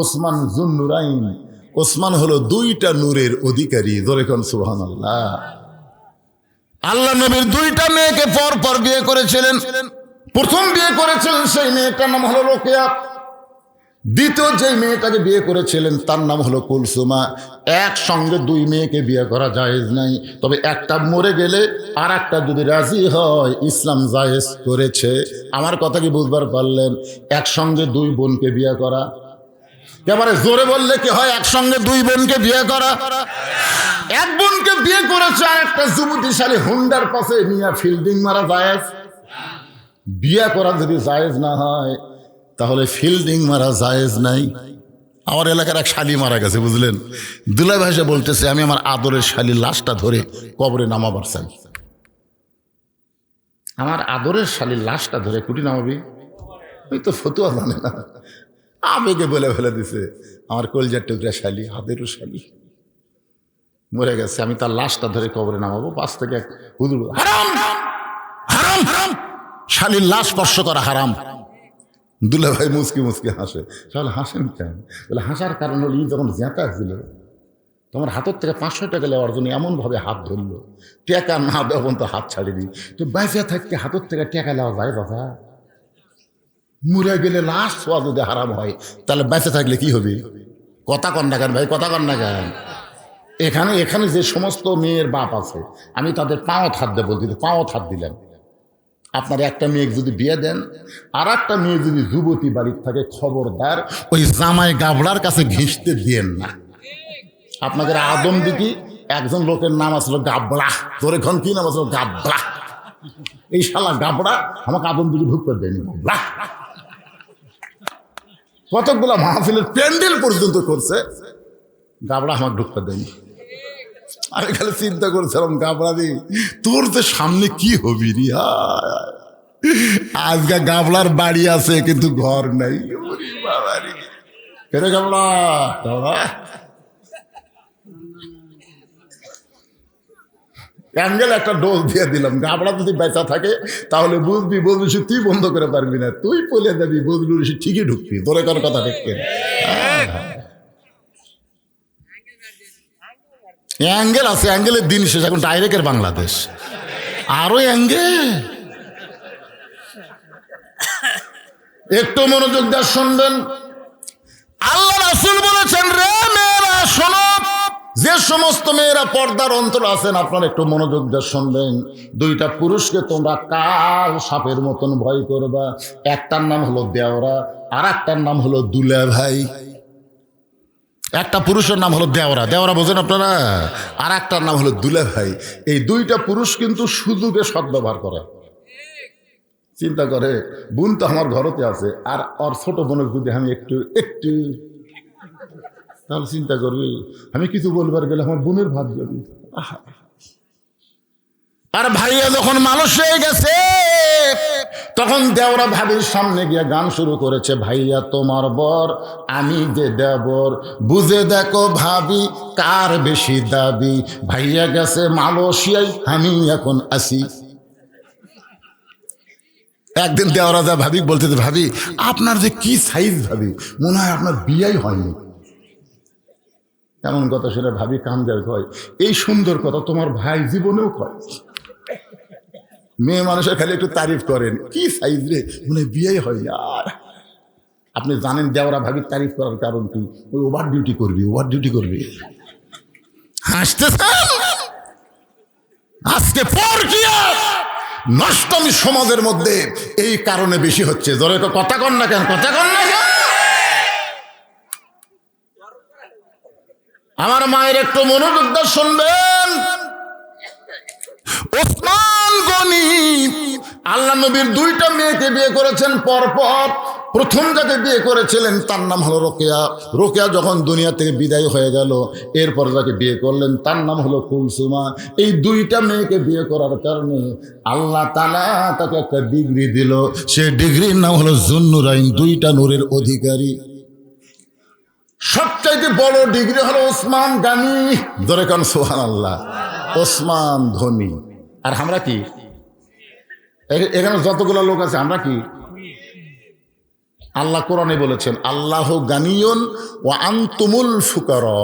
ওসমান যুন্নুরাইন, ওসমান হলো দুইটা নূরের অধিকারী। জোরে কোন সুবহানাল্লাহ। আল্লাহ নবীর দুইটা মেয়েকে পর পর বিয়ে করেছিলেন। প্রথম বিয়ে করেছিলেন সেই মেয়েটার নাম হলো রোকেয়া। দ্বিতীয় যে মেয়েটাকে বিয়ে করেছিলেন তার নাম হলো কুলসুমা। একসঙ্গে দুই মেয়েকে বিয়ে করা জায়েজ নাই, তবে একটা মরে গেলে আর একটা যদি রাজি হয় ইসলাম জায়েজ করেছে। আমার কথা কি বুঝবার পারলেন? একসঙ্গে দুই বোনকে বিয়ে করা, এবারে জোরে বললে কি হয়? একসঙ্গে দুই বোনকে বিয়ে করা। এক বোনকে বিয়ে করেছে আর একটা যুবতীশালী হুন্ডার পাশে নিয়ে ফিল্ডিং মারা জায়েজ? বিয়ে করা যদি জায়েজ না হয় তাহলে ফিল্ডিং মারা জায়েজ নাই। আমার এলাকার এক শালি মারা গেছে, বুঝলেন? দুলাই ভাষা বলতেছে আমি আমার আদরের শালির লাশটা ধরে কবরে নামাবার চাই। আমার আদরের শালির লাশটা ধরে কুটি নামাবি? ওই তো ফতুয়া জানে না, আবেগে বলে ফেলে দিছে আমার কলজার টুকরা শালি, হাতেরও শালি মরে গেছে, আমি তার লাশটা ধরে কবরে নামাবো। পাশ থেকে এক হুজুর, হারাম হারাম হারাম, শালির লাশ স্পর্শ করা হারাম। দুলা ভাই মুচকি মুচকি হাসে। তাহলে হাসেন কেন? বলে হাসার কারণ হল ই যখন জেঁতা ছিল তোমার হাতের থেকে 500 টাকা নেওয়ার জন্য এমনভাবে হাত ধরলো, টাকা না দেওয়া পর্যন্ত হাত ছাড়ি দিই। তো বাইসা থাকতে হাতের থেকে টাকা নেওয়া যায় দাদা? মরে গেলে লাশ ছোঁয়া যদি হারাম হয় তাহলে বেঁচে থাকলে কি হবে? কথা কন না কেন ভাই, কথা কন না কেন? এখানে যে সমস্ত মেয়ের বাপ আছে আমি তাদের পাঁওত হাত দেবো, কিন্তু পাঁওত হাত দিলেন। আপনার একটা মেয়ে যদি বিয়ে দেন আর একটা মেয়ে যদি যুবতী বাড়ির থাকে, খবরদার ওই জামাই গাবড়ার কাছে ঘিঁচতে দিয়েন না। আপনাদের আদম দিকি একজন লোকের নাম আসলো গাবড়া, তোর এখন কি নাম আসলো? গাবড়া। এই শালা গাবড়া আমাকে আদম দিকে ঢুকতে দেয়নি। গাবড়া কতগুলো মাহফিলের প্যান্ডেল পর্যন্ত করছে, গাবড়া আমাকে ঢুকতে দেয়নি। আমি খালি চিন্তা করছিলাম গাবড়া দি তোর তো সামনে কি হবি রে? আজকে গাবলার বাড়ি আছে কিন্তু ঘর নাই। গাবলা অ্যাঙ্গেল একটা ডোজ দিয়ে দিলাম। গাবড়া যদি বেচা থাকে তাহলে বুঝবি, বলবি সে তুই বন্ধ করে পারবি না, তুই পলে যাবি, বুঝবি সে ঠিকই ঢুকবি। তোরে কার কথা দেখবেন? অ্যাঙ্গেল আছে, অ্যাঙ্গেলের দিন শেষ, এখন ডাইরেক্টের বাংলাদেশ আরো অ্যাঙ্গেল। একটু মনোযোগ দিয়ে শুনবেন। আল্লাহ রাসূল বলেছেন, রে মেয়েরা শোনো, যে সমস্ত মেয়েরা পর্দার অন্তর আছেন আপনারা একটু মনোযোগ দিয়ে শুনবেন। দুইটা পুরুষকে তোমরা কাল সাপের মতন ভয় করবা। একটার নাম হলো দেওরা আর একটার নাম হলো দুলা ভাই। একটা পুরুষের নাম হলো দেওরা, দেওরা বোঝেন আপনারা, আর একটার নাম হলো দুলা ভাই। এই দুইটা পুরুষ কিন্তু সুযোগে সদ্ব্যবহার করে। চিন্তা করে বোন তো আমার ঘরতে আছে, আর ওর ছোট বোনের যদি আমি একটু তাহলে চিন্তা করবি আমি কিছু বলবার গেলে আমার বোনের ভাব যাবি। আর ভাইয়া যখন মানুষ হয়ে গেছে তখন দেওরা ভাবির সামনে গিয়ে গান শুরু করেছে, ভাইয়া তোমার বর আমি যে দেবর, বুঝে দেখো ভাবি কার বেশি দাবি, ভাইয়া গেছে মালয়েশিয়ায় আমি এখন আসি। একদিন দেওরা যা ভাবি বলতে, ভাবি আপনার যে কি সাইজ, ভাবি মনে হয় আপনার বিয়েই হয়নি। এমন কথা শুনে ভাবি কান্দার কয়, এই সুন্দর কথা তোমার ভাই জীবনেও কয়। মেয়ে মানুষের খালি একটু তারিফ করেন, কি সাইজ রে, মনে বিয়েই হয়নি। আর আপনি জানেন দেওরা ভাবির তারিফ করার কারণ কি? ওই ওভার ডিউটি করবি, ওভার ডিউটি করবি। হাসতেছেন? আজকে পরকিয়া নষ্টমী সমাজের মধ্যে এই কারণে বেশি হচ্ছে। ধরে তো কথা কন না কেন, কথা কন না কেন? আমার মায়ের একটু মনোযোগ দিয়ে শুনবেন। ওসমান গনি আল্লাহ নবীর দুইটা মেয়েকে বিয়ে করেছেন পরপর। প্রথম যাকে বিয়ে করেছিলেন তার নাম হলো রোকেয়া। রোকেয়া যখন দুনিয়া থেকে বিদায় হয়ে গেল এরপর যাকে বিয়ে করলেন তার নাম হলো কুলসুমা। এই দুইটা মেয়েকে বিয়ে করার কারণে আল্লাহ তাআলা তাকে একটা ডিগ্রি দিল, সে ডিগ্রির নাম হলো যুন্নুরাইন, দুইটা নূরের অধিকারী। সবচাইতে বড় ডিগ্রি হলো ওসমান গানি, ধরে কান সুবহানাল্লাহ, ওসমান ধনী। আর আমরা কি এখানে যতগুলো লোক আছে আমরা কি? আল্লাহ কোরআনে বলেছেন আল্লাহ গানিয়ুন ওয়া আনতুমুল ফুকারা।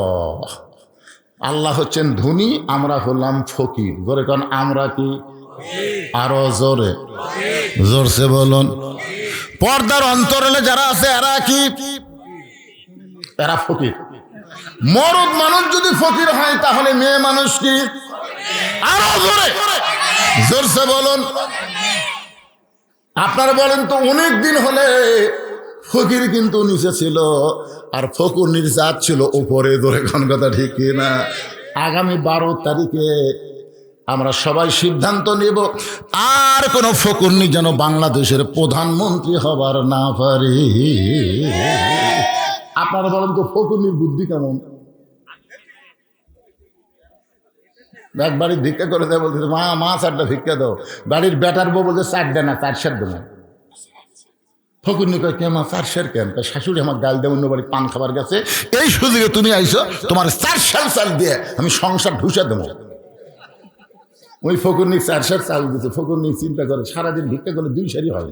আল্লাহ হচ্ছেন ধনী, আমরা হলাম ফকির। জোরে কারণ আমরা কি, আরো জোরে, জোরসে বলুন। পর্দার অন্তরালে যারা আছে এরা কি, এরা ফকির। মরদ মানুষ যদি ফকির হয় তাহলে মেয়ে মানুষ কি, আরো জোরে, জোরসে বলুন। আপনারা বলেন তো, অনেক দিন হলে ফকির কিন্তু নিচে ছিল আর ফকুরনির জাত ছিল উপরে। ধরে কোন কথা ঠিক না? আগামী 12 তারিখে আমরা সবাই সিদ্ধান্ত নেব আর কোন ফকুরনি যেন বাংলাদেশের প্রধানমন্ত্রী হবার না পারে। আপনারা বলেন তো, ফকুরনির বুদ্ধি কেমন? এক বাড়ির ভিক্ষা করে দেয়, বলতে মা মা 4টা ভিক্ষা দাও। বাড়ির বেটার বউ বলতে 4 দেনা, 4 সের দেনা। ফকুরনি কয়, কে মা 4 সের কেন? শাশুড়ি আমার গাল দেয়, অন্য বাড়ি পান খাবার গেছে, এই সুযোগে তুমি আইছো, তোমার 4 সের চাল দিয়ে আমি সংসার ঢুসা দেবো। ওই ফকুরনি 4 সের চাল দিতে। ফকুরনি চিন্তা করে, সারাদিন ভিক্ষা করে 2 সেরই হয়,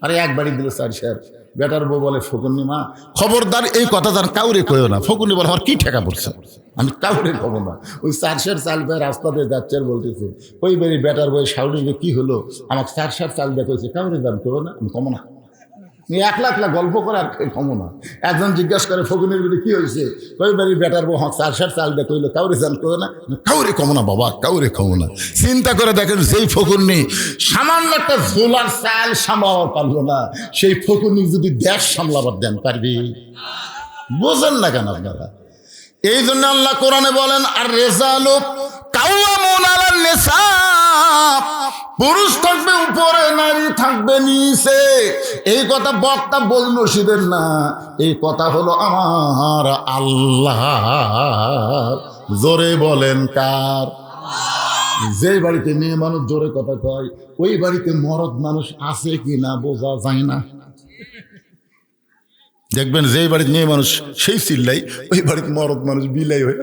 আরে এক বাড়ি দিল 4 সের। বেটার বউ বলে, ফকুরনি মা খবরদার এই কথা তার কাউরে কইও না। ফকুরনি বলে, আমার কি ঠেকা পড়ছে, আমি কাউরে কব না। ওই 4 সের চাল পেয়ে রাস্তা দিয়ে যাচ্ছে আর বলতেছে, ওই বাড়ির বেটার বউ শাশুড়ি কি হলো, আমাকে 4 সের চাল দেখেছে, কাউরে দাম করো না, আমি কমো না। একলা একলা গল্প করে আর কমো না। একজন জিজ্ঞাসা করে, ফকুরনির বিরুদ্ধে কি হয়েছে? ওই বাড়ির বেটার বউ 4 সের চাল দেখে হইলো, কাউরে দাম করো না, কাউরে কমো না বাবা, কাউরে কমো না। চিন্তা করে দেখেন, সেই ফকুরনি সামান্য একটা ঝোলার চাল সামলাবার পারলো না, সেই ফকুরনি যদি দেশ সামলাবার দেন পারবি? বোঝেন না কেন আপনারা? এই জন্য আল্লাহ কোরআনে বলেন, আর রেজালু কাওয়ামুন আলান নিসা, পুরুষ থাকবে উপরে, নারী থাকবে নিচে। এই কথা বক্তা বল নসিবের না, এই কথা হলো আমার আল্লাহ। জোরে বলেন কার? যে বাড়িতে মেয়ে মানুষ জোরে কথা কয়, ওই বাড়িতে মরদ মানুষ আছে কি না বোঝা যায় না। দেখবেন যেই বাড়িতে মেয়ে মানুষ সেই চিল্লাই, ওই বাড়িতে মরদ মানুষ বিলাই হয়ে।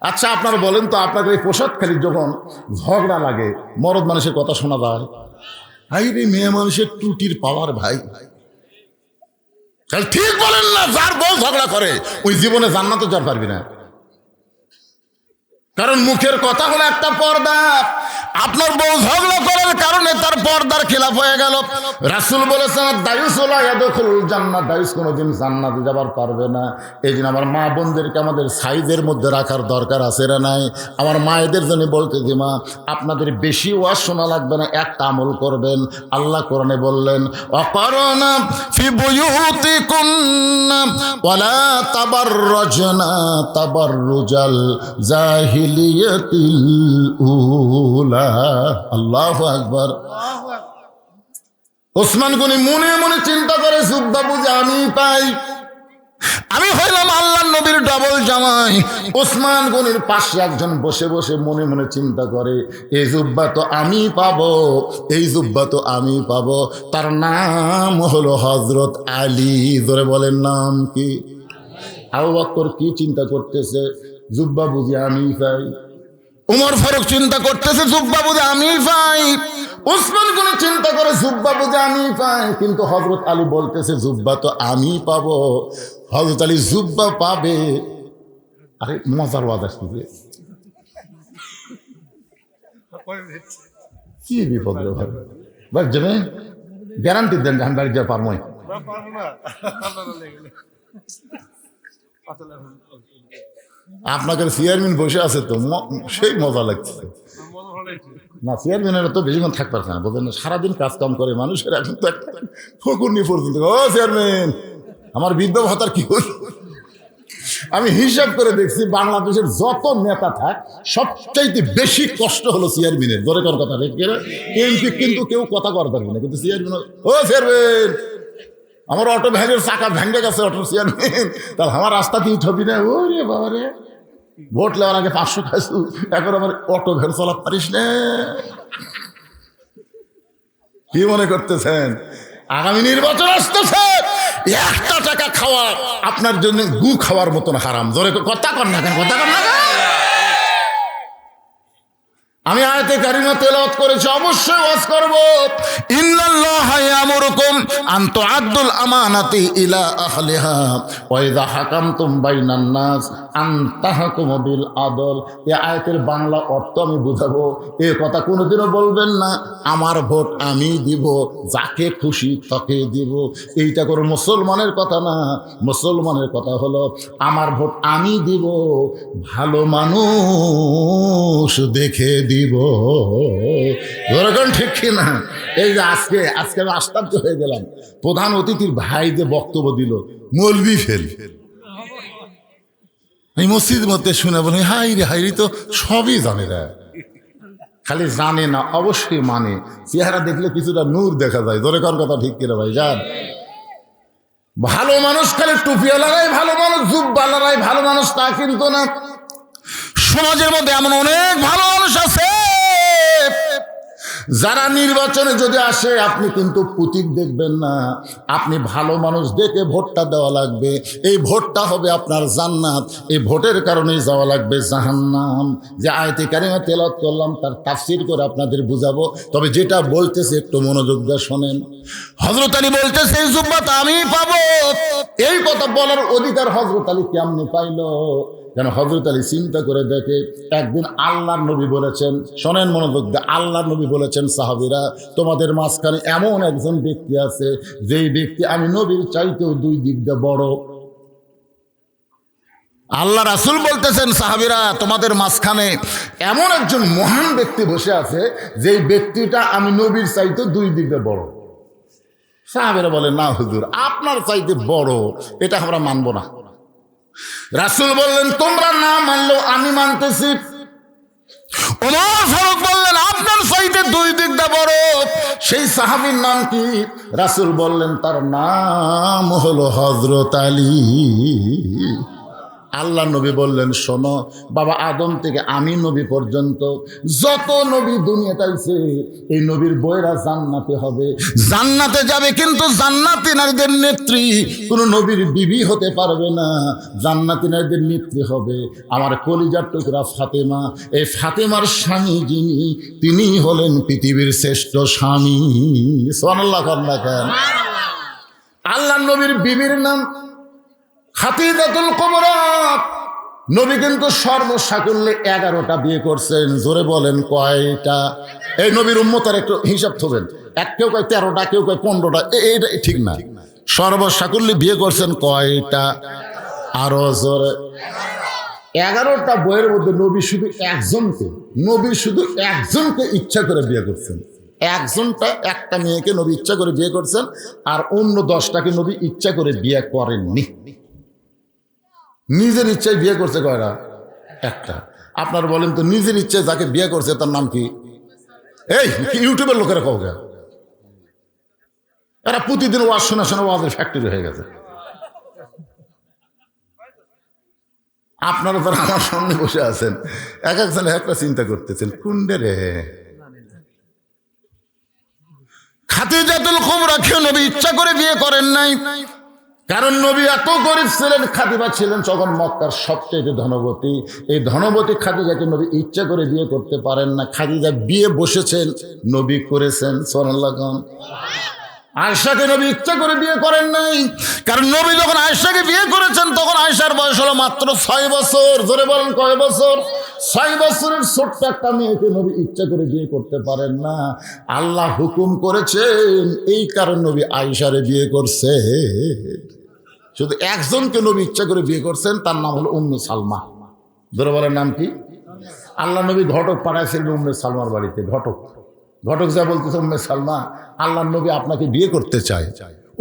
আচ্ছা আপনারা বলেন তো, আপনাদের এই প্রসাদখালি যখন ঝগড়া লাগে, মরদ মানুষের কথা শোনা যায়? ভাই রে, মেয়ে মানুষের টুটির পাওয়ার ভাই। ঠিক বলেন না? যার বউ ঝগড়া করে ওই জীবনে জান্নাতে যার পারবি না, কারণ মুখের কথা হলো একটা পর্দা। আপনার বউ ঝগড়া করার কারণে তার পর্দার খেলাফ হয়ে গেল। রাসূল বলেছেন, দায়ুস লা ইয়াদখুল জান্নাত, দায়ুস কোনোদিন জান্নাতে যাবার পারবে না। এই জন্য আমার মা বোনদেরকে আমাদের সাইজের মধ্যে রাখার দরকার আছে না নাই? আমার মায়েদের জন্য বলতে যে, মা আপনাদের বেশি ওয়াজ শোনা লাগবে না, একটা আমল করবেন। আল্লাহ কোরআনে বললেন, ওয়াকারনা ফি বুয়ুতিকুন্না ওয়ালা তাবাররাজনা তাবাররুজাল জাহিলিয়াতিল উলা। আল্লাহু আকবার। ওসমান গনি মনে মনে চিন্তা করে, জুব্বা বুঝে আমি পাই, আমি হইলাম আল্লাহর নবীর ডবল জামাই। ওসমান গনির পাশে একজন বসে বসে মনে মনে চিন্তা করে, এই জুব্বা তো আমি পাবো, এই জুব্বা তো আমি পাবো। তার নাম হলো হযরত আলী। ধরে বলেন নাম কি? আবু বকর কি চিন্তা করতেছে? জুব্বা বুঝি আমি পাই। উমর ফারুক চিন্তা করতেছে, জুব্বা বুঝে আমি পাই। ওসমান গনি চিন্তা করে, জুব্বা বুঝে আমি পাই। কিন্তু হযরত আলী বলতেছে, জুব্বা তো আমি পাবো। হযরত আলী জুব্বা পাবে। আরে মজার ওয়াজ আসছে, কি বিপদ রে ভাই। বাস যাবে, গ্যারান্টি দেন আমি বাড়ি যা পারবো। আপনাদের চেয়ারম্যান বসে আছে তো, সেই মজা লাগছে না। চেয়ারম্যানেরা তো বেশিক্ষণ থাকতে পারছে না, বলছেন সারাদিন কাজ কাম করে মানুষের, এখন তো একটা ফকুরনি পর্যন্ত। ও চেয়ারম্যান, আমার বৃদ্ধ ভাতার কি হল? আমি হিসাব করে দেখছি, বাংলাদেশের যত নেতা থাক সবচাইতে বেশি কষ্ট হলো চেয়ারম্যানের। ধরে কর কথা রেখে এমপি কিন্তু কেউ কথা কর পারবে না, কিন্তু চেয়ারম্যান, ও চেয়ারম্যান আমার অটো ভ্যানের চাকা ভেঙে গেছে, অটো চেয়ারম্যান তাহলে আমার রাস্তা দিয়ে ছবি না। ও রে বাবা রে, ভোট লেওয়ার আগে 500 খাইছু, এখন আমার অটো ভ্যান চালা পারিস না। কি মনে করতেছেন আগামী নির্বাচন আসতেছে? 1 টাকা খাওয়া আপনার জন্য গু খাওয়ার মতন হারাম। জোরে কথা কর না কেন, কথা কর না। আমি আয়াতে কারিমা তেলাওয়াত করেছি, অবশ্যই ওয়াজ করব। ইন্নাল্লাহা ইয়ামুরুকুম আন তুআদ্দুল আমানাতি ইলা আহলিহা ওয়া ইযা হাকামতুম বাইনান নাস আন তাহকুমু বিল আদল। এই আয়াতের বাংলা অর্থ আমি বুঝাবো। এই কথা কোনোদিনও বলবেন না আমার ভোট আমি দিব, যাকে খুশি তাকে দিব। এইটা কোনো মুসলমানের কথা না। মুসলমানের কথা হলো আমার ভোট আমি দিব, ভালো মানুষ দেখে দিব। ওরকম ঠিক কিনা? এই যে আজকে আমি আশ্চর্য হয়ে গেলাম, প্রধান অতিথির ভাই যে বক্তব্য দিল, মৌলবি ফেল। এই মসজিদ মধ্যে শুনে বলি হাইরি তো সবই জানে রে, খালি জানে না অবশ্যই মানে। চেহারা দেখলে কিছুটা নূর দেখা যায়। জোরে কার কথা ঠিক কিনা ভাই জান? ভালো মানুষ খালি টুপিওয়ালারাই ভালো মানুষ, জুব্বালারাই ভালো মানুষ তা কিন্তু না। সমাজের মধ্যে এমন অনেক ভালো মানুষ আছে যারা নির্বাচনে যদি আসে আপনি কিন্তু প্রতীক দেখবেন না, আপনি ভালো মানুষ দেখে ভোটটা দেওয়া লাগবে। এই ভোটটা হবে আপনার জান্নাত, এই ভোটের কারণেই যাওয়া লাগবে জাহান্নাম। যে আয়াতে কারিমা তেলাওয়াত করলাম তার তাফসীর করে আপনাদের বুঝাবো। তবে যেটা বলতেছে একটু মনোযোগ দিয়ে শোনেন। হযরত আলী বলতেছে এই জুব্বাত আমি পাবো। এই কথা বলার অধিকার হযরত আলী কেমনে পাইল? কেন হযরত আলী চিন্তা করে দেখে, একদিন আল্লাহর নবী বলেছেন, শোনেন মনোযোগ দিয়ে, আল্লাহর নবী বলেছেন সাহাবীরা তোমাদের মাঝখানে এমন একজন ব্যক্তি আছে যেই ব্যক্তি আমি নবীর চাইতেও দুই দিক দিয়ে বড়। আল্লাহ রাসূল বলতেছেন সাহাবীরা তোমাদের মাঝখানে এমন একজন মহান ব্যক্তি বসে আছে যেই ব্যক্তিটা আমি নবীর চাইতে দুই দিক দিয়ে বড়। সাহাবীরা বলে না হুজুর আপনার চাইতে বড় এটা আমরা মানব না। রাসূল বললেন তোমরা না মানলেও আমি মানতেছি। ওমর ফারুক বললেন আপনার চাইতে দুই দিক দিয়ে বড়। সেই সাহাবীর নাম কি? রাসূল বললেন তার নাম হলো হযরত আলী। আল্লাহ নবী বললেন শোনো বাবা, আদম থেকে আমি নবী পর্যন্ত যত নবী দুনিয়াতে আইছে এই নবীর বইরা জান্নাতে হবে, জান্নাতে যাবে। কিন্তু জান্নাতি নারীদের নেত্রী কোনো নবীর বিবি হতে পারবে না। জান্নাতি নারীদের নেত্রী হবে আমার কলিজার টুকরা ফাতেমা। এই ফাতেমার স্বামী যিনি, তিনি হলেন পৃথিবীর শ্রেষ্ঠ স্বামী। সুবহানাল্লাহ কেন? আল্লাহ নবীর বিবির নাম খাদিজাতুল কুবরা। নবী কিন্তু সর্বসাকুল্যে 11টা বিয়ে করছেন। জোরে বলেন কয়টা? এই নবীর উম্মতের একটু হিসাব থবেন। কেউ কয় 13টা, কেউ কয় 15টা, এইটা ঠিক না। সর্বসাকুল্যে বিয়ে করছেন কয়টা? আরো জোরে 11টা বইয়ের মধ্যে নবী শুধু একজনকে ইচ্ছা করে বিয়ে করছেন। একটা মেয়েকে নবী ইচ্ছা করে বিয়ে করছেন, আর অন্য 10টাকে নবী ইচ্ছা করে বিয়ে করেননি। নিজের ইচ্ছায় বিয়ে করছে কয়টা? একটা। আপনার বলেন তো নিজের ইচ্ছায় যাকে বিয়ে করছে তার নাম কি? এই ইউটিউবের লোকেরা কও গে, এরা প্রতিদিন ওয়াজ শোনা ওয়াজের ফ্যাক্টরি হয়ে গেছে। আপনারা যারা আমার সামনে বসে আছেন এক একজন একটা চিন্তা করতেছেন কুন্ডে রে। খাদিজাতুল কুবরাকে নবী ইচ্ছা করে বিয়ে করেন নাই, কারণ নবী এত গরিব ছিলেন। খাদিজা ছিলেন তখন মক্কার সবচেয়ে ধনবতী। এই ধনবতী খাদিজাকে নবী ইচ্ছা করে বিয়ে করতে পারেন না। খাদিজা বিয়ে বসেছেন, নবী করেছেন। সুবহানাল্লাহ। আয়েশাকে নবী ইচ্ছা করে বিয়ে করেন নাই, কারণ নবী যখন আয়েশাকে বিয়ে করেছেন তখন আয়েশার বয়স হলো মাত্র 6 বছর। জোরে বলেন কয় বছর? 6 বছরের ছোট্ট একটা মেয়েকে নবী ইচ্ছা করে বিয়ে করতে পারেন না। আল্লাহ হুকুম করেছেন, এই কারণ নবী আয়েশারে বিয়ে করছে। শুধু একজনকে নবী ইচ্ছা করে বিয়ে করছেন, তার নাম হলো উম্মে সালমা। জোরে বলেন নাম কি? আল্লাহ নবী ঘটক পাঠাইছিলেন উম্মে সালমার বাড়িতে। ঘটক যা বলতেছে উম্মে সালমা আল্লাহ নবী আপনাকে বিয়ে করতে চায়।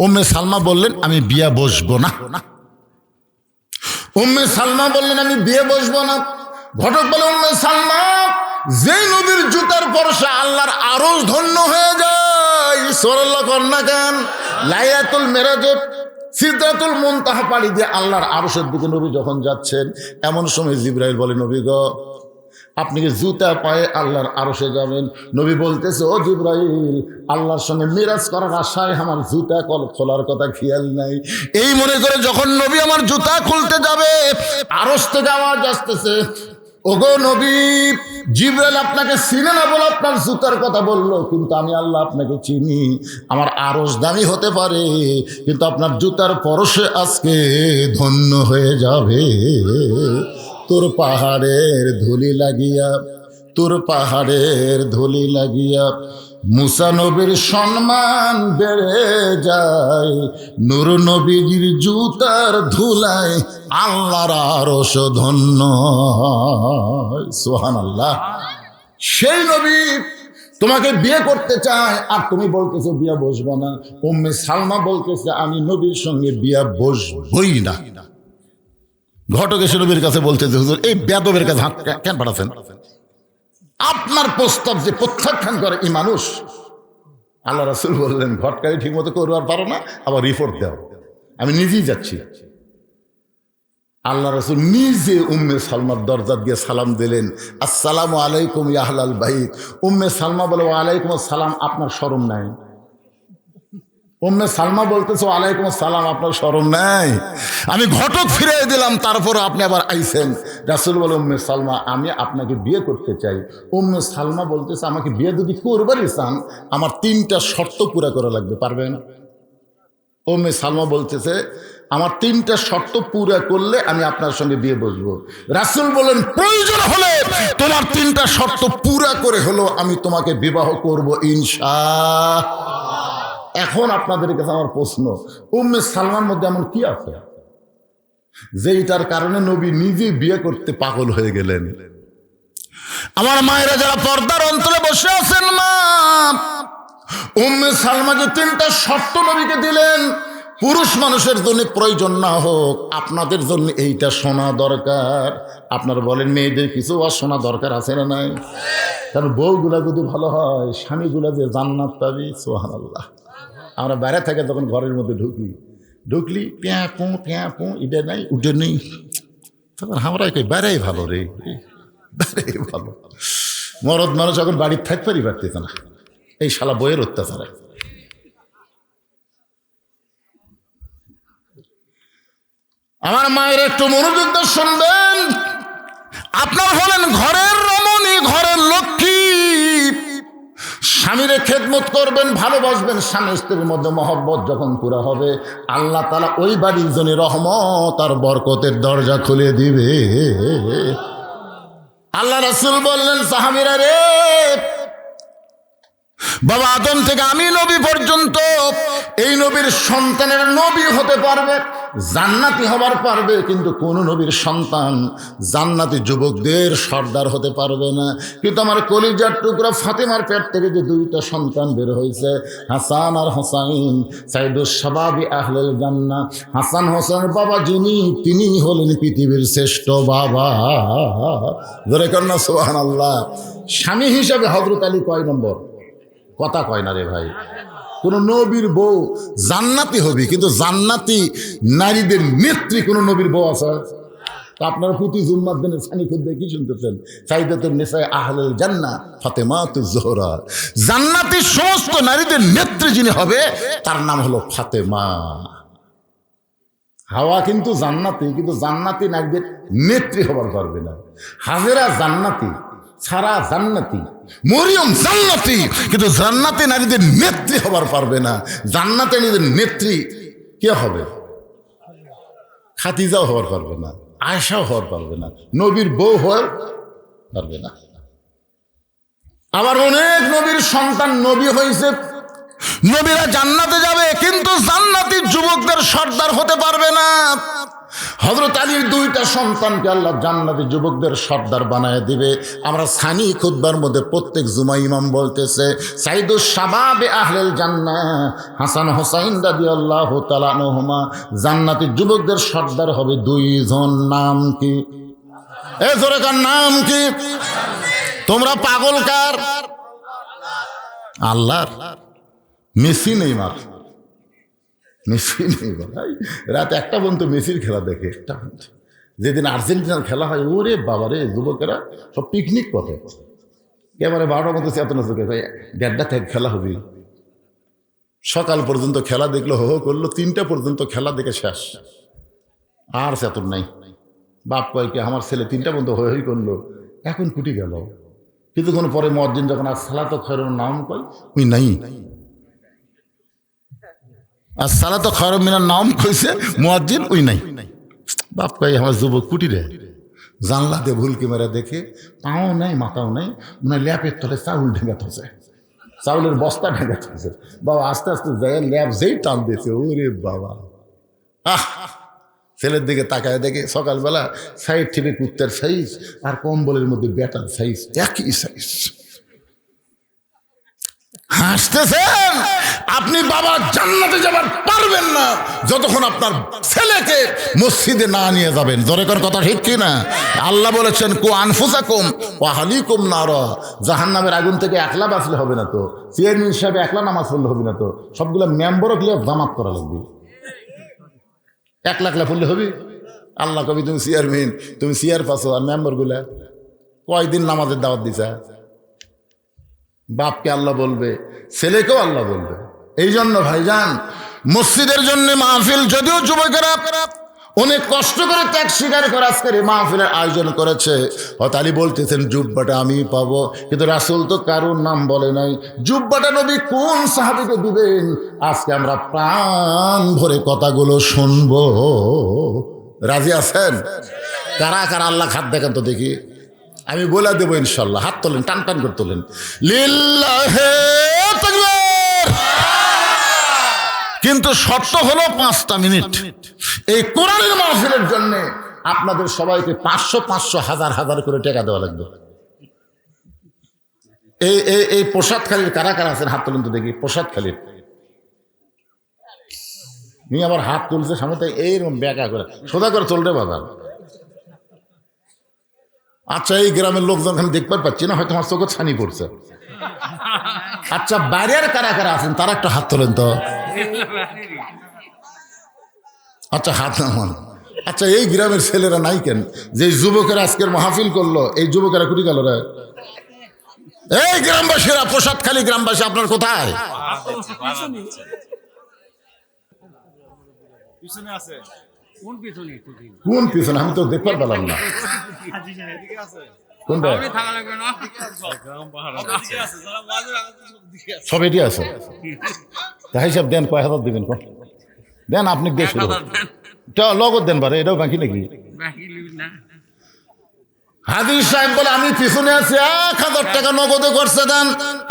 উম্মে সালমা বললেন আমি বিয়ে বসবো না। উম্মে সালমা বললেন আমি বিয়ে বসবো না। ঘটক বলে উম্মে সালমা যেই নবীর জুতার পরশে আল্লাহর আরশ ধন্য হয়ে যায়। সুবহানাল্লাহ কন্যা গান লাইলাতুল মেরাজে সিদরাতুল মুনতাহা পাড়ি দিয়ে আল্লাহর আরশের দিকে নবী যখন যাচ্ছেন, এমন সময় জিবরাইল বলে নবী গো আপনি কি জুতা পায়ে আল্লাহর আরশে যাবেন? নবী বলতেছে ও জিবরাইল, আল্লাহর সঙ্গে মিরাজ করার আশায় আমার জুতা খোলার কথা খেয়াল নাই। এই মনে করে যখন নবী আমার জুতা খুলতে যাবে, আরশ থেকে আওয়াজ আসতেছে ওগো নবী, জিবরাইল আপনাকে চিনে না বলে আপনার জুতার কথা বললো, কিন্তু আমি আল্লাহ আপনাকে চিনি। আমার আরশ দামি হতে পারে, কিন্তু আপনার জুতার পরশে আজকে ধন্য হয়ে যাবে। তোর পাহাড়ের ধুলি লাগিয়া, তোর পাহাড়ের ধুলি লাগিয়া মুসা নবীর সম্মান বেড়ে যায়, নূর নবীর জুতার ধুলায় আল্লাহর আরশ ধন্য হয়। সুবহানাল্লাহ। সেই নবী তোমাকে বিয়ে করতে চায়, আর তুমি বলতেছো বিয়ে বসবো না। উম্মে সালমা বলতেছে আমি নবীর সঙ্গে বিয়ে বসবই না। ঘটক এসে নবীর কাছে বলতেছে হুজুর, এই বেদবের কাছে হাত কেন পাঠাচ্ছেন? আপনার প্রস্তাব যে প্রত্যাখ্যান করে এই মানুষ। আল্লাহ রাসূল বললেন, ঘটকারি ঠিক মতো করবার পারো না, আবার রিপোর্ট দাও, আমি নিজেই যাচ্ছি। আল্লাহ রাসূল নিজে উম্মে সালমার দরজা দিয়ে সালাম দিলেন, আসসালামু আলাইকুম ইয়া আহলাল বাইত। উম্মে সালমা বলে ওয়ালাইকুম আসসালাম, আপনার শরম নাই? উম্মে সালমা বলতেছে ওয়ালাইকুম আসসালাম, আপনার শরম নাই? আমি ঘটক ফিরিয়ে দিলাম, তারপর আপনি আবার আইছেন। রাসূল বলে উম্মে সালমা আমি আপনাকে বিয়ে করতে চাই। উম্মে সালমা বলতেছে আমাকে বিয়ে যদি করবারই চান, আমার 3টা শর্ত পুরা করা লাগবে, পারবেন? উম্মে সালমা বলতেছে আমার 3টা শর্ত পুরা করলে আমি আপনার সঙ্গে বিয়ে বসবো। রাসূল বলেন প্রয়োজন হলে তোমার 3টা শর্ত পুরা করে হলো আমি তোমাকে বিবাহ করব ইনশাআল্লাহ। এখন আপনাদের কাছে আমার প্রশ্ন, উম্মে সালমার মধ্যে এমন কি আছে যেটার কারণে নবী নিজে বিয়ে করতে পাগল হয়ে গেলেন? আমার মায়েরা যারা পর্দার অন্তরে বসে আছেন, মা, উম্মে সালমা যে 3টা শর্ত নবীকে দিলেন, পুরুষ মানুষের জন্য প্রয়োজন না হোক, আপনাদের জন্য এইটা শোনা দরকার। আপনারা বলেন মেয়েদের কিছু আর শোনা দরকার আছে না নাই? কারণ বউগুলা যদি ভালো হয়, স্বামীগুলা যে জান্নাত পাবি। সুবহানাল্লাহ। আমরা বাইরে থেকে তখন ঘরের মধ্যে ঢুকলি প্যাঁ পো এটা নাই উঠে নেই, তখন আমরা কই বাইরেই ভালো রে, বাইরেই ভালো। মরদ মানুষ এখন বাড়ির থাকতে পারতেছে না, এই শালা বইয়ের অত্যাচারে। আমার মায়ের একটু মনোযোগ দিয়ে শুনবেন। আপনার হলেন ঘরের রমণী, ঘরের লক্ষ্মী। স্বামীরে খেদমত করবেন, ভালোবাসবেন। স্বামী স্ত্রীর মধ্যে মহব্বত যখন পুরা হবে, আল্লাহ তাআলা ওই বাড়ির জন্য রহমত আর বরকতের দরজা খুলে দিবে। আল্লাহ রাসূল বললেন, সাহাবীরা রে, বাবা আদম থেকে আমি নবী পর্যন্ত এই নবীর সন্তানের নবী হতে পারবে, জান্নাতি হবার পারবে, কিন্তু কোন নবীর সন্তান জান্নাতি যুবকদের সর্দার হতে পারবে না। কিন্তু আমার কলিজার টুকরা ফাতেমার পেট থেকে যে 2টা সন্তান বের হয়েছে, হাসান আর হোসাইন, সাইদুস শাবাবি আহলেল জান্নাহ। হাসান হোসেনের বাবা যিনি, তিনি হলেন পৃথিবীর শ্রেষ্ঠ বাবা। ধরে কন্যা সুবহানাল্লাহ। স্বামী হিসাবে হযরত আলী কয় নম্বর? কথা কয় না রে ভাই। কোন নবীর বউ জান্নাতি হবে, কিন্তু জান্নাতি নারীদের নেত্রী কোন নবীর বউ আছে? আপনারা প্রতি জুম্মার দিনে সানি খুদ্ে কি শুনতেছেন? সাইদাতুন নিসা আহলুল জান্নাহ ফাতেমাতুজ জোহরা। জান্নাতি সমস্ত নারীদের নেত্রী যিনি হবে তার নাম হলো ফাতেমা। হাওয়া কিন্তু জান্নাতি, কিন্তু জান্নাতি নারীদের নেত্রী হবার পারবে না। হাজেরা জান্নাতি, সারা জান্নাতি, মরিয়ম জান্নাতি, কিন্তু জান্নাতি নারীদের নেত্রী হবার পারবে না। জান্নাতি নারীদের নেত্রী কে হবে? খাদিজাও হবার পারবে না, আয়েশাও হওয়ার পারবে না, নবীর বউ হওয়ার পারবে না। আবার অনেক নবীর সন্তান নবী হয়েছে, নবীরা জান্নাতে যাবে, কিন্তু জান্নাতি যুবকদের সর্দার হতে পারবে না। হযরত আলীর 2টা সন্তানকে আল্লাহ জান্নাতি যুবকদের সর্দার বানায় দিবে। আমরা সানি খুতবার মধ্যে প্রত্যেক জুমা ইমাম বলতেছে, সাইদুস শাবাবে আহলেল জান্নাহ হাসান হোসাইন রাদিয়াল্লাহু তাআলা আনহুমা জান্নাতি যুবকদের সর্দার হবে 2 জন। নাম কি? এ জোরে কার নাম কি? তোমরা পাগল কার? আল্লাহর। মেসি নেইমার, মেসি নেইমার রাত 1টা পর্যন্ত মেসির খেলা দেখে। 1টা পর্যন্ত যেদিন আর্জেন্টিনার খেলা হয়, ওরে বাবারে, যুবকেরা সব পিকনিক পথে এবারে 12টার মধ্যে চেতনা চোখে 1:30 থেকে খেলা হবে। সকাল পর্যন্ত খেলা দেখলো, হো করলো, 3টা পর্যন্ত খেলা দেখে শেষ, আর চেতন নাই। বাপ কয় কি আমার ছেলে 3টা পর্যন্ত হই করলো, এখন কুটি গেল। কিছুক্ষণ পরে মুয়াজ্জিন যখন আসসালাতু খায়রুন নাম কয়, ওই নাই। আসসালাতু খায়রুন মিনান নাম কইছে, মুয়াজ্জিন ওই নাই। বাপ কয় আমার যুবক কুটি রে, জানলা দিয়ে ভুলকি মেরে দেখে পাও নাই মাথাও নাই, মানে ল্যাপের তলে চাউল ঢেকে থাকছে, চাউলের বস্তা ঢেকে থাকছে। বাবা আস্তে আস্তে যায়, ল্যাপ যেই টান দিয়েছে, ওরে বাবা, আহ! ছেলের দিকে তাকায় দেখে সকালবেলা সাইড থেকে কুত্তার সাইজ আর কম্বলের মধ্যে বেটার সাইজ একই সাইজ। হাসতেছেন আপনি, বাবা জান্নাতে যাবার পারবেন না যতক্ষণ আপনার ছেলেকে মসজিদে না নিয়ে যাবেন। জোরে করে কথা ঠিক কি না? আল্লাহ বলেছেন কু আনফুসাকুম ওয়া আহলিকুম নারা, জাহান্নামের আগুন থেকে একলা বাঁচলে হবে না তো, চেয়ারম্যান সাহেব একলা নামাজ পড়লে হবে না তো, সবগুলো মেম্বারও গিয়ে জামাত করা লাগবে। একলা পড়লে হবে? আল্লাহ কবি তুমি চেয়ারম্যান, তুমি চেয়ার পাচ্ছ, আর মেম্বার গুলা কয়দিন নামাজের দাওয়াত দিছা? বাপকে আল্লাহ বলবে, ছেলেকেও আল্লাহ বলবে। এই জন্য ভাইজান, মসজিদের জন্য মাহফিল, যদিও যুবকেরা অনেক কষ্ট করে ত্যাগ স্বীকার করে আজকের এই মাহফিলের আয়োজন করেছে, হয়তো বলতেছেন জুব্বাটা আমি পাবো, কিন্তু রাসূল তো কারোর নাম বলে নাই। জুব্বাটা নবী কোন সাহাবীকে দিবেন? আজকে আমরা প্রাণ ভরে কথাগুলো শুনবো। রাজি আছেন? কারা কারা আল্লাহ খাত দেখেন তো দেখি, আমি বলে দেবো ইনশাল্লাহ। হাত তোলেন, টান টান করে তোলেন। লিল্লাহে তাকবীর। কিন্তু শর্ত হলো 5টা মিনিট। এই কোরআনের মাহফিলের জন্য আপনাদের সবাইকে 500 হাজার হাজার করে টাকা দেওয়া লাগবে। এই প্রসাদখালীর কারা কারা আছেন হাত তোলেন তো দেখি। প্রসাদখালীর নিয়ে আবার হাত তুলছে সামনে, তাই এইরকম ব্যাকা করে সোজা করে চলবে বাবা। আচ্ছা, এই গ্রামের লোকজন আমি দেখতে পাচ্ছি না, হয়তো আমার চোখে ছানি পড়ছে। আচ্ছা, বাইরের কারা কারা আছেন তারা একটা হাত তোলেন তো। আচ্ছা, হাত নামান। আচ্ছা, এই গ্রামের ছেলেরা নাই কেন? যে যুবকেরা আজকের মাহফিল করলো, এই যুবকেরা কুটি গেল রে? এই গ্রামবাসীরা, প্রসাদখালী গ্রামবাসী, আপনার কোথায়? কোন পিছনে? আমি তো দেখতে পারলাম না। কোনটা? সব এটি আছে। তাই সব দেন, কয় হাজার দিবেন? দেন, আপনি দিয়ে শুরু লগত দেন বারে, এটাও বাকি নাকি? হাদিস সাহেব বলে আমি পিছনে আছি, 1000 টাকা নগদে করছে দেন।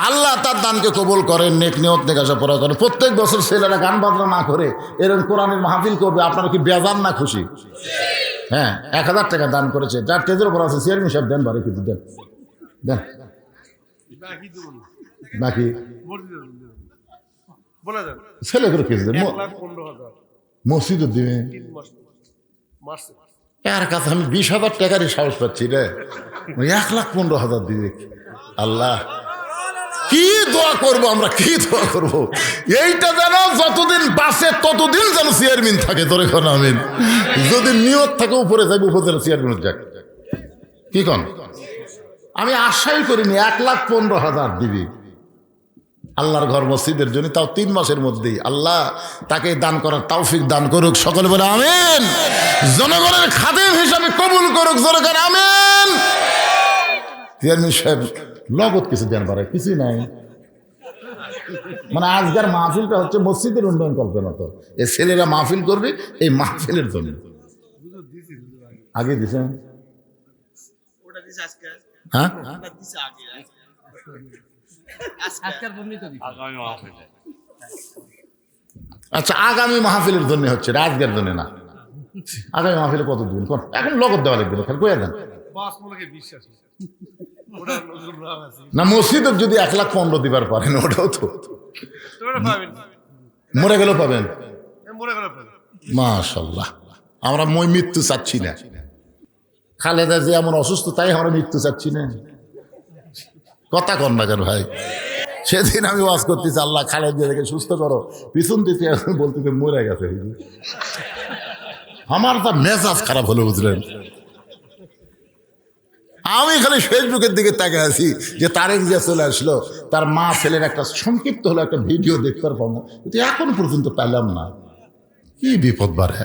আল্লাহ তার দানকে কবুল করেন, নেক নিয়ত নেকাশা পড়া করেন। প্রত্যেক বছর ছেলেরা গান বাজনা না করে এরকম কোরআনের মাহফিল করবে, আপনারা কি বেজান না খুশি? হ্যাঁ, 1000 টাকা দান করেছে, যার টেজের উপর আছে চেয়ারম্যান সাহেব দেন বারে কিছু দেন, দেন বাকি ছেলে করে কিছু দেন। মসজিদ দিবেন এর কাছে আমি 20,000 টাকারই সাহস পাচ্ছি রে, 1,15,000 দিবে। আল্লাহ, কি দোয়া করবো আমরা, কি দোয়া করবো? এইটা যেন যতদিন বাঁচে ততদিন যেন চেয়ারম্যান থাকে। তোর এখন আমিন। যদি নিয়ত থাকে উপরে যাবে, উপজেলা চেয়ারম্যান যাক, কি কন? আমি আশাই করিনি 1,15,000 দিবি আল্লাহর ঘর মসজিদের জন্য, তাও 3 মাসের মধ্যেই। আল্লাহ তাকে দান করার তৌফিক দান করুক, সকলে বলে আমিন। জনগণের খাদেম হিসাবে কবুল করুক, জোরে করে আমিন। চেয়ারম্যান সাহেব নগদ কিছু দেন পারে, কিছুই নাই। মানে আজকের মাহফিলটা হচ্ছে মসজিদের উন্নয়ন কল্পনা। তো এই ছেলেরা মাহফিল করবে এই মাহফিলের জন্য। আগে দিছেন? হ্যাঁ, আচ্ছা, আগামী মাহফিলের জন্য হচ্ছে, আজকের জন্য না। আগামী মাহফিলে কত দিবেন কোন? এখন লগত দেওয়া লাগবে না, খালি কয়ে দেন না। মসজিদের যদি 1,15,000 দিবার পারেন, ওটাও তো মরে গেলেও পাবেন। মাশাআল্লাহ, আমরা মৃত্যু চাচ্ছি না। খালেদা যে এমন অসুস্থ, তাই আমরা মৃত্যু চাচ্ছি না। কথা কন না কেন ভাই? সেদিন আমি ওয়াজ করতেছি, আল্লাহ খালেদা দেখে সুস্থ করো, পিছন দিতে বলতে মরে গেছে। আমার তো মেজাজ খারাপ হলো, বুঝলেন? আমি খালি ফেসবুকের দিকে তাকিয়ে আছি যে তারেক জিয়া চলে আসলো, তার মা ছেলের একটা সংক্ষিপ্ত হলো একটা ভিডিও দেখতে পাবো, কিন্তু এখন পর্যন্ত পাইলাম না। কি বিপদ বাড়ে।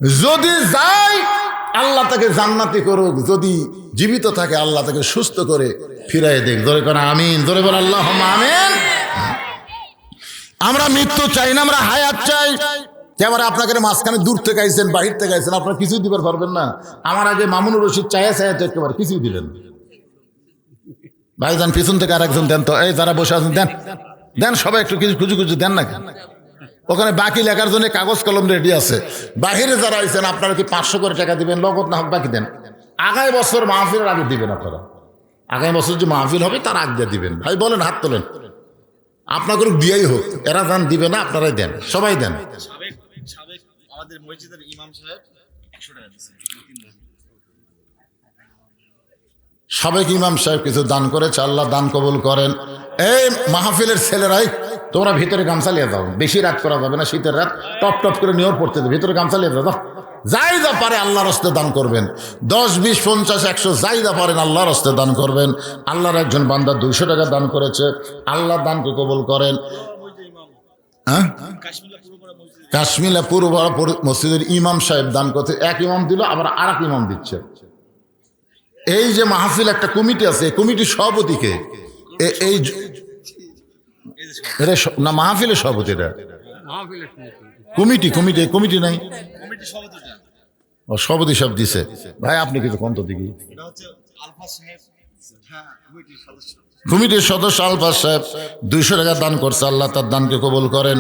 যদি যায় আল্লাহ তাকে জান্নাতি করুক, যদি জীবিত থাকে আল্লাহ তাকে সুস্থ করে ফিরাই দেখ। ধরে কোন আমিন, ধরে বল আল্লাহুম্মা আমিন। আমরা মৃত্যু চাই না, আমরা হায়াত চাই। এবারে আপনাকে মাঝখানে দূর থেকে আইছেন, বাহির থেকে আইছেন, আপনারা কিছুই দিবার পারবেন না। আমার আগে মামুনুর রশিদ চায়া একেবারে কিছুই দিলেন। ভাইজান পিছন থেকে আরেকজন দেন তো, এই যারা বসে আছেন দেন দেন, সবাই একটু কিছু খুঁজু খুঁজু দেন না। ওখানে বাকি লেখার জন্য কাগজ কলম রেডি আছে। বাহিরে যারা আইছেন আপনারা কি 500 করে টাকা দিবেন, নগদ না হোক বাকি দেন। আগামী বছর মাহফিলের আগে দিবেন আপনারা। আগামী বছর যে মাহফিল হবে তার আগে দিবেন। ভাই বলেন, হাত তোলেন। আপনাকে দিয়াই হোক, এরা যান দিবে না, আপনারাই দেন, সবাই দেন। আমাদের মসজিদের ইমাম সাহেব 100 টাকা দিয়েছেন। সাবেক ইমাম সাহেব কিছু দান করেছে, আল্লাহ দান কবুল করেন। এই মাহফিলের ছেলেরাই তোমরা ভিতরে গামছা লিয়ে যাও, বেশি রাত করা যাবে না, শীতের রাত টপ টপ করে নিয়র পড়তে দেবে, ভিতরে গামছা লিয়ে যাও। যাই যা পারে আল্লাহর হস্তে দান করবেন। 10, 20, 50, 100 যাই যা পারেন আল্লাহর হস্তে দান করবেন। আল্লাহর একজন বান্দা 200 টাকা দান করেছে, আল্লাহ দানকে কবুল করেন। হ্যাঁ, কাশ্মীরা পূর্ব মসজিদের ইমাম সাহেব দান করতে, এক ইমাম দিল, আবার আর এক ইমাম দিচ্ছে। এই যে মাহফিল একটা কমিটি আছে, কমিটির সভাপতিকে এই না মাহফিলের সভাপতি, এটা কমিটি কমিটি কমিটি নাই, ও সভাপতি সব দিছে। ভাই আপনি কিছু কন্ত দিকে কমিটির সদস্য আলফাজ সাহেব 200 টাকা দান করছে, আল্লাহ তার দানকে কবুল করেন।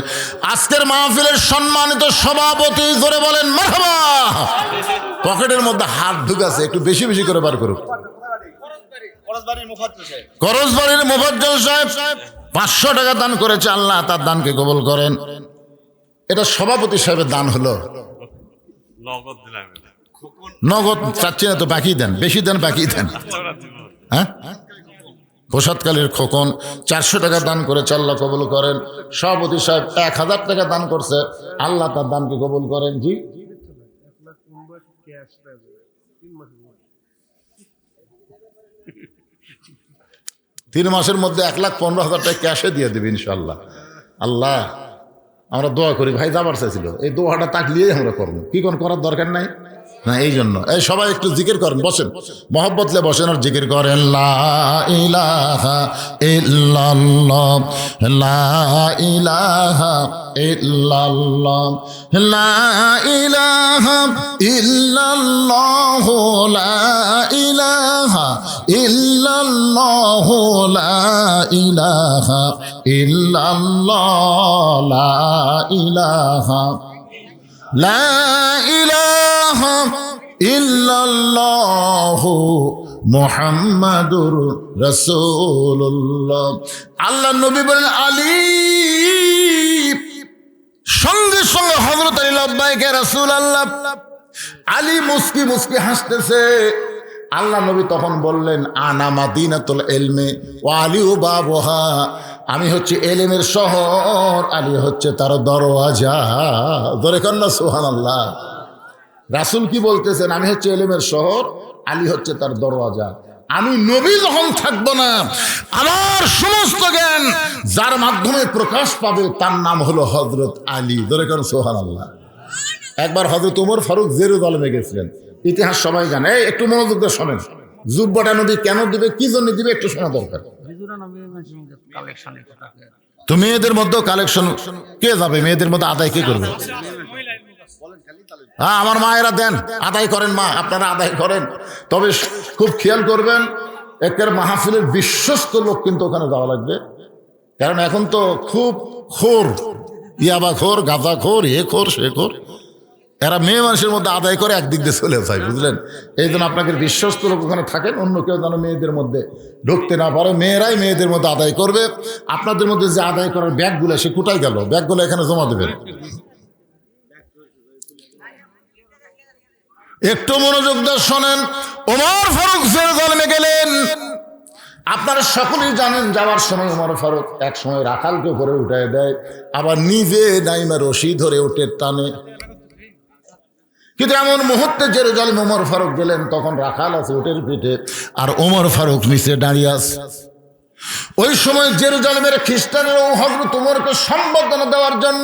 আজকের মাহফিলের সম্মানিত সভাপতি, জোরে বলেন মারহাবা। পকেটের মধ্যে হাত ঢুকাছে, একটু বেশি বেশি করে বার করুক। করজবাড়ির মোফাজ্জল সাহেব 500 টাকা দান করেছে, আল্লাহ তার দানকে কবুল করেন। এটা সভাপতি সাহেবের দান হলো। নগদ চাচ্ছি না তো, বাকি দেন, বেশি দেন, বাকি দেন। হ্যাঁ, প্রসাদকালীর খোকন 400 টাকা দান করেছে, আল্লাহ কবুল করেন। সভাপতি সাহেব 1000 টাকা দান করছে, আল্লাহ তার দানকে কবুল করেন। জি, 3 মাসের মধ্যে 1,15,000 টাকা ক্যাশে দিয়ে দেবে ইনশাল্লাহ। আল্লাহ আমরা দোয়া করি। ভাই যাবার চাইছিল, এই দোয়াটা তাকলিয়েই আমরা করবো, কি কোন করার দরকার নাই না। এই জন্য এই সবাই একটু জিকির করেন, বসেন, মহব্বতলে বসেন আর জিকির করেন। লা ইলাহা ইল্লাল্লাহ, লা ইলাহা ইল্লাল্লাহ, লা ইলাহা ইল্লাল্লাহ, লা ইলাহা ইল্লাল্লাহ, লা ইলাহা ইল্লাল্লাহ, লা ইলাহা লা ইলাহা ইল্লাল্লাহ মুহাম্মাদুর রাসূলুল্লাহ। আল্লাহ নবী বলেন আলী, সঙ্গে সঙ্গে হযরত আলী লাব্বাইক ইয়া রাসূলুল্লাহ। আলী মুস্কি মুস্কি হাসতেছে। আল্লাহ নবী তখন বললেন আনা মাদিনাতুল ইলমি ওয়া আলিউ বাবুহা, আমি হচ্ছে এলেমের শহর, আলী হচ্ছে তার দরওয়াজা। ধরে কন্যা সুবহানাল্লাহ। রাসূল কি বলতেছেন? আমি হচ্ছে এলেমের শহর, আলী হচ্ছে তার দরওয়াজা। আমি নবী যখন থাকবো না, আমার সমস্ত জ্ঞান যার মাধ্যমে প্রকাশ পাবে তার নাম হলো হযরত আলী। ধরে কন্যা সুবহানাল্লাহ। একবার হযরত ওমর ফারুক জেরুজালেমে গেছিলেন, ইতিহাস সবাই জানে। একটু মনোযোগ দিয়ে শোনেন, জুব্বাটা নবী কেন দিবে, কি জন্য দিবে, একটু শোনা দরকার। তো মেয়েদের মধ্যেও কালেকশন কে যাবে, মেয়েদের মধ্যে আদায় কে করবে? হ্যাঁ, আমার মায়েরা দেন, আদায় করেন, মা আপনারা আদায় করেন। তবে খুব খেয়াল করবেন, একের মাহফিলের বিশ্বস্ত লোক কিন্তু ওখানে যাওয়া লাগবে। কারণ এখন তো খুব খোর, ইয়াবা খোর, গাঁজা খোর, এ খোর, সে খোর, এরা মেয়ে মানুষের মধ্যে আদায় করে একদিক দিয়ে চলে যায়, বুঝলেন? এই জন্য আপনাকে বিশ্বস্ত লোক ওখানে থাকেন, অন্য কেউ যেন মেয়েদের মধ্যে ঢুকতে না পারে। মেয়েরাই মেয়েদের মধ্যে আদায় করবে। আপনাদের মধ্যে যে আদায় করার ব্যাগগুলো, সে কোথায় গেল? ব্যাগগুলো এখানে জমা দেবেন। একটু মনোযোগ দিয়ে শোনেন। ওমর ফারুক জেরুজালেমে গেলেন। আপনারা সকলেই জানেন, যাওয়ার সময় ওমর ফারুক এক সময় রাখালকে করে উঠায় দেয়, আবার নিজে নাইমা রশি ধরে ওঠে টানে। কিন্তু এমন মুহূর্তে জেরুজালেম ওমর ফারুক গেলেন, তখন রাখাল আছে উটের পিঠে, আর ওমর ফারুক নিচে দাঁড়িয়ে আছে। ওই সময় জেরুজালেমের খ্রিস্টানেরা হযরত ওমরকে সম্বর্ধনা দেওয়ার জন্য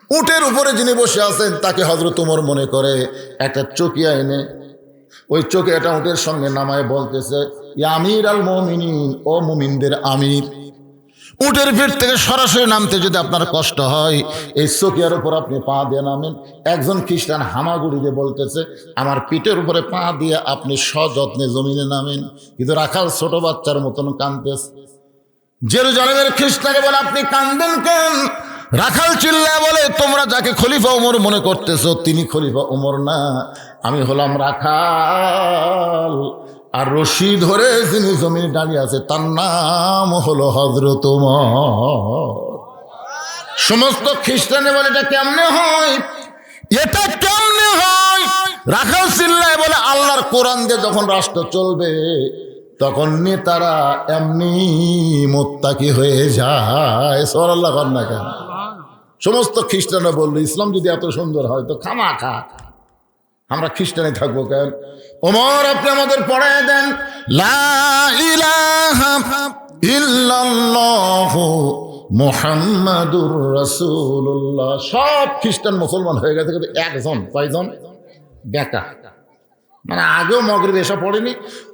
উটের উপরে যিনি বসে আছেন তাকে হযরত ওমর মনে করে একটা চকিয়া এনে ওই চকিয়াটা উটের সঙ্গে নামায় বলতেছে, ইয়া আমির আল মুমিনিন, ও মুমিনদের আমির। উটের পিঠ থেকে সরাসরি নামতে যদি আপনার কষ্ট হয়, এই চকিয়ার উপর আপনি পা দিয়ে নামেন। একজন খ্রিস্টান হামাগুড়ি দিয়ে বলতেছে, আমার পিঠের উপরে পা দিয়ে আপনি সযত্নে জমিনে নামেন, কিন্তু রাখাল ছোট বাচ্চার মতন কাঁদতেছে। জেরুজালেমের খ্রিস্টানকে বলে, আপনি কাঁদবেন কেন? রাখাল চিল্লায় বলে, তোমরা যাকে খলিফা ওমর মনে করতেছো তিনি খলিফা ওমর না, আমি হলাম রাখাল। আর রশি ধরে যিনি জমিনে দাঁড়িয়ে আছে তার নাম হলো হযরত ওমর। সমস্ত খ্রিস্টানে বলে, এটা কেমনে হয়, এটা কেমনে হয়? রাখাল চিল্লায় বলে, আল্লাহর কোরআন দিয়ে যখন রাষ্ট্র চলবে তখন নেতারা এমনি মোত্তাকি হয়ে যায়। সুবহানাল্লাহ না কেন? সমস্ত খ্রিস্টানরা বললো, ইসলাম যদি এত সুন্দর হয় তো খামাখা আমরা খ্রিস্টানে থাকবো কেন? ওমর, আপনি আমাদের পড়ায় দেন, লা ইলাহা ইল্লাল্লাহু মুহাম্মাদুর রাসূলুল্লাহ। সব খ্রিস্টান মুসলমান হয়ে গেছে, কিন্তু একজন, কয়জন? বেকা। মানে আগেও মগরিব এসব পড়েনি,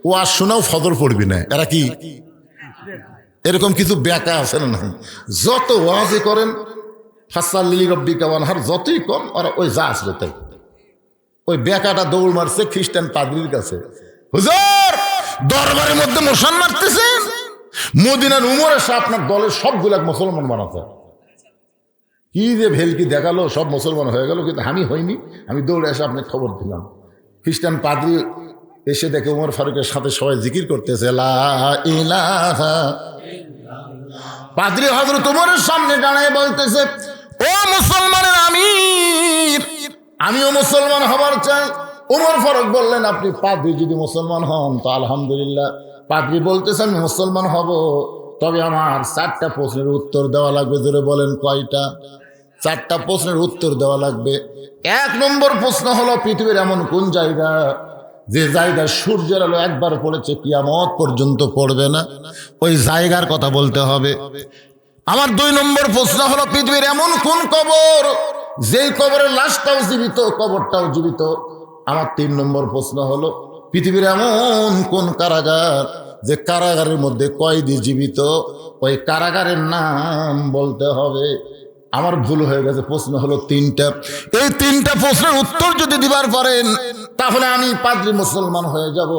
ওয়াজ শোনাও ফজর পড়বি না। এরা কি এরকম কিছু বেকা আছে না? যত ওয়াজই করেন ফাসাল্লি রব্বিকা ওয়ানহার, যতই কম ওরা ওই যা আসবে তাই। ওই বেকাটা দৌড় মারছে খ্রিস্টান পাদ্রীর কাছে, হুজুর দরবারের মধ্যে মশান মারতেছেন, মদিনার উমর এসে আপনার দলের সবগুলা মুসলমান বানাতে। কি যে ভেলকি দেখালো, সব মুসলমান হয়ে গেল, কিন্তু আমি হইনি। আমি দৌড়ে এসে আপনাকে খবর দিলাম। খ্রিস্টান পাদ্রী এসে দেখে উমর ফারুকের সাথে সবাই জিকির করতেছে, লা ইলাহা। পাদ্রী হযরত ওমরের সামনে দাঁড়ায় বলতেছে, ও মুসলমানের আমির, আমিও মুসলমান হবার চাই। ওমর ফারুক বললেন, আপনি পাদ্রী যদি মুসলমান হন তো আলহামদুলিল্লাহ। পাদ্রী বলতেছে, আমি মুসলমান হব, তবে আমার 4টা প্রশ্নের উত্তর দেওয়া লাগবে। জোরে বলেন, কয়টা? 4টা প্রশ্নের উত্তর দেওয়া লাগবে। 1 নম্বর প্রশ্ন হলো, পৃথিবীর এমন কোন জায়গা যে জায়গায় সূর্যের আলো একবার পড়েছে কিয়ামত পর্যন্ত পড়বে না, ওই জায়গার কথা বলতে হবে। আমার 2 নম্বর প্রশ্ন হলো, পৃথিবীর এমন কোন কবর যেই কবরের লাশটাও জীবিত, কবরটাও জীবিত। আমার 3 নম্বর প্রশ্ন হলো, পৃথিবীর এমন কোন কারাগার যে কারাগারের মধ্যে কয়েদি জীবিত, ওই কারাগারের নাম বলতে হবে। আমার ভুল হয়ে গেছে, প্রশ্ন হলো 3টা। এই 3টা প্রশ্নের উত্তর যদি দিবার পারেন তাহলে আমি পাদ্রী মুসলমান হয়ে যাব।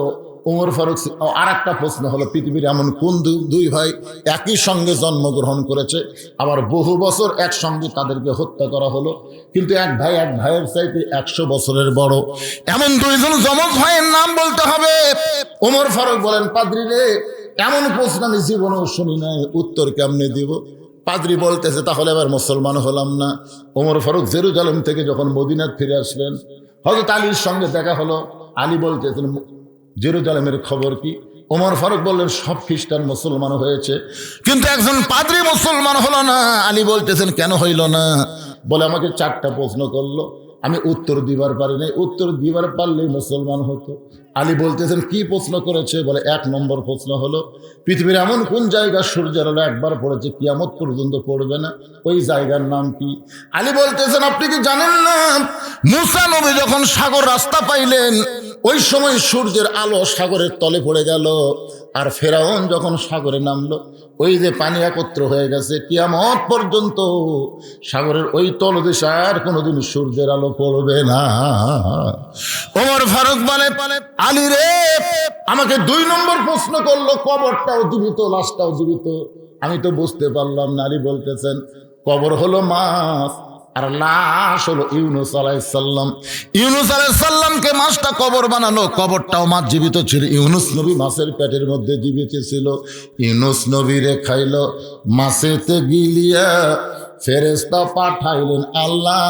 ওমর ফারুক। আর একটা প্রশ্ন হলো, পৃথিবীর এমন কোন 2 ভাই একই সঙ্গে জন্মগ্রহণ করেছে, আবার বহু বছর একসঙ্গে তাদেরকে হত্যা করা হলো, কিন্তু এক ভাইয়ের চাইতে 100 বছরের বড়, এমন 2 জন যমজ ভাইয়ের নাম বলতে হবে। ওমর ফারুক বলেন, পাদ্রী রে, এমন প্রশ্ন আমি জীবনেও শুনি নাই, উত্তর কেমনে দিব? পাদ্রী বলতেছে, তাহলে এবার মুসলমান হলাম না। ওমর ফারুক জেরুজালেম থেকে যখন মদিনায় ফিরে আসলেন, হযরত আলীর সঙ্গে দেখা হলো। আলী বলতেছেন, জেরুজালেমের খবর কি? ওমর ফারুক বললেন, সব খ্রিস্টান মুসলমান হয়েছে, কিন্তু একজন পাদ্রী মুসলমান হলো না। আলী বলতেছেন, কেন হইল না? বলে, আমাকে 4টা প্রশ্ন করলো, আমি উত্তর দিবার পারি নাই, উত্তর দিবার পারলেই মুসলমান হতো। আলী বলতেছেন, কি প্রশ্ন করেছে? বলে, 1 নম্বর প্রশ্ন হলো, পৃথিবীর এমন কোন জায়গা সূর্যের আলো একবার পড়েছে কিয়ামত পর্যন্ত পড়বে না, ওই জায়গার নাম কি? আলী বলতেছেন, আপনি কি জানেন না, মুসা নবী যখন সাগর রাস্তা পাইলেন ওই সময় সূর্যের আলো সাগরের তলে পড়ে গেল, আর ফেরাউন যখন সাগরে নামলো ওই যে পানি একত্র হয়ে গেছে, কিয়ামত পর্যন্ত সাগরের ওই তলদেশে আর কোনোদিন সূর্যের আলো পড়বে না। ওমর ফারুক বলে, আলী রে, আমাকে 2 নম্বর প্রশ্ন করলো, কবরটাও জীবিত লাশটাও জীবিত, আমি তো বুঝতে পারলাম না। আলী বলতেছেন, কবর হলো মাছ আর লাশ হলো ইউনুস আলাইহিস সালাম। ইউনুস আলাইহিস সালামকে মাছটা কবর বানালো, কবরটাও মাছ জীবিত ছিল। ইউনুস নবী মাছের পেটের মধ্যে জীবিত ছিল। ইউনুস নবীরে খাইল মাছেতে গিলিয়া, ফেরেশতা পাঠাইলেন আল্লাহ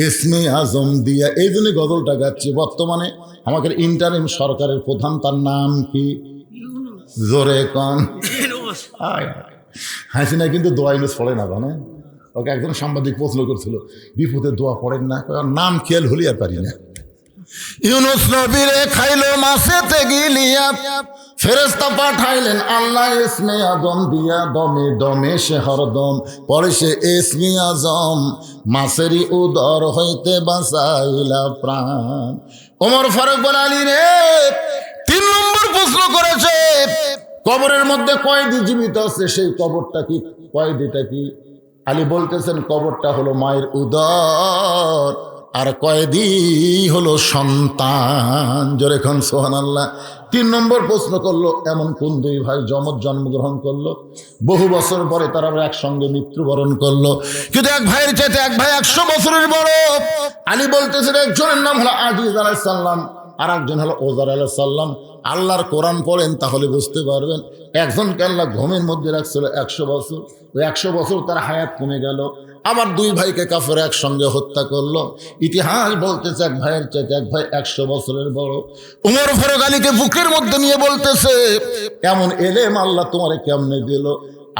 ইসমে আজম দিয়া। এই জন্য গজলটা গাচ্ছি। বর্তমানে আমাদের ইন্টারিম সরকারের প্রধান, তার নাম কি? জোরে কন। হাসিনা কিন্তু দোয়া ইউনুস পড়ে না, জানে? ওকে একজন সাংবাদিক প্রশ্ন করছিল, বিপদে দোয়া পড়েন না? নাম খেয়াল হলি আর পারি না। ইউনুস নবীরে খাইলো মাছেতে গিলিয়া, ফেরেশতা পাঠাইলেন আল্লাহ ইসমে আজম দিয়া, দমে দমে সে হরদম পরে সে ইসমে আজম, মাছেরই উদর হইতে বাঁচাইলা প্রাণ। ওমর ফারুক বলে, আলী রে 3 নম্বর প্রশ্ন করেছে, কবরের মধ্যে কয়েদি জীবিত আছে, সেই কবরটা কি, কয়েদিটা কি? আলী বলতেছেন কবরটা হলো মায়ের উদর, আর কয়েদি হলো সন্তান। জোরে খান সুবহানাল্লাহ। 3 নম্বর প্রশ্ন করলো, এমন কোন 2 ভাই যমজ জন্মগ্রহণ করলো, বহু বছর পরে তারা একসঙ্গে মৃত্যুবরণ করলো, কিন্তু এক ভাইয়ের চাইতে এক ভাই 100 বছরের বড়। আলী বলতেছেন একজনের নাম হলো আজিজ আলাইহিস সালাম, আর একজন হলো ওজার আলাইহিস সালাম। আল্লাহর কোরআন পড়েন তাহলে বুঝতে পারবেন, একজনকে আল্লাহ ঘুমের মধ্যে রাখছিল 100 বছর, ওই 100 বছর তার হায়াত কমে গেল। আবার 2 ভাইকে কাফের একসঙ্গে হত্যা করলো। ইতিহাস বলতেছে এক ভাইয়ের চাইতে এক ভাই 100 বছরের বড়। উমর ফারুক আলীকে বুকের মধ্যে নিয়ে বলতেছে, এমন এলেম আল্লাহ তোমারে কেমনে দিল?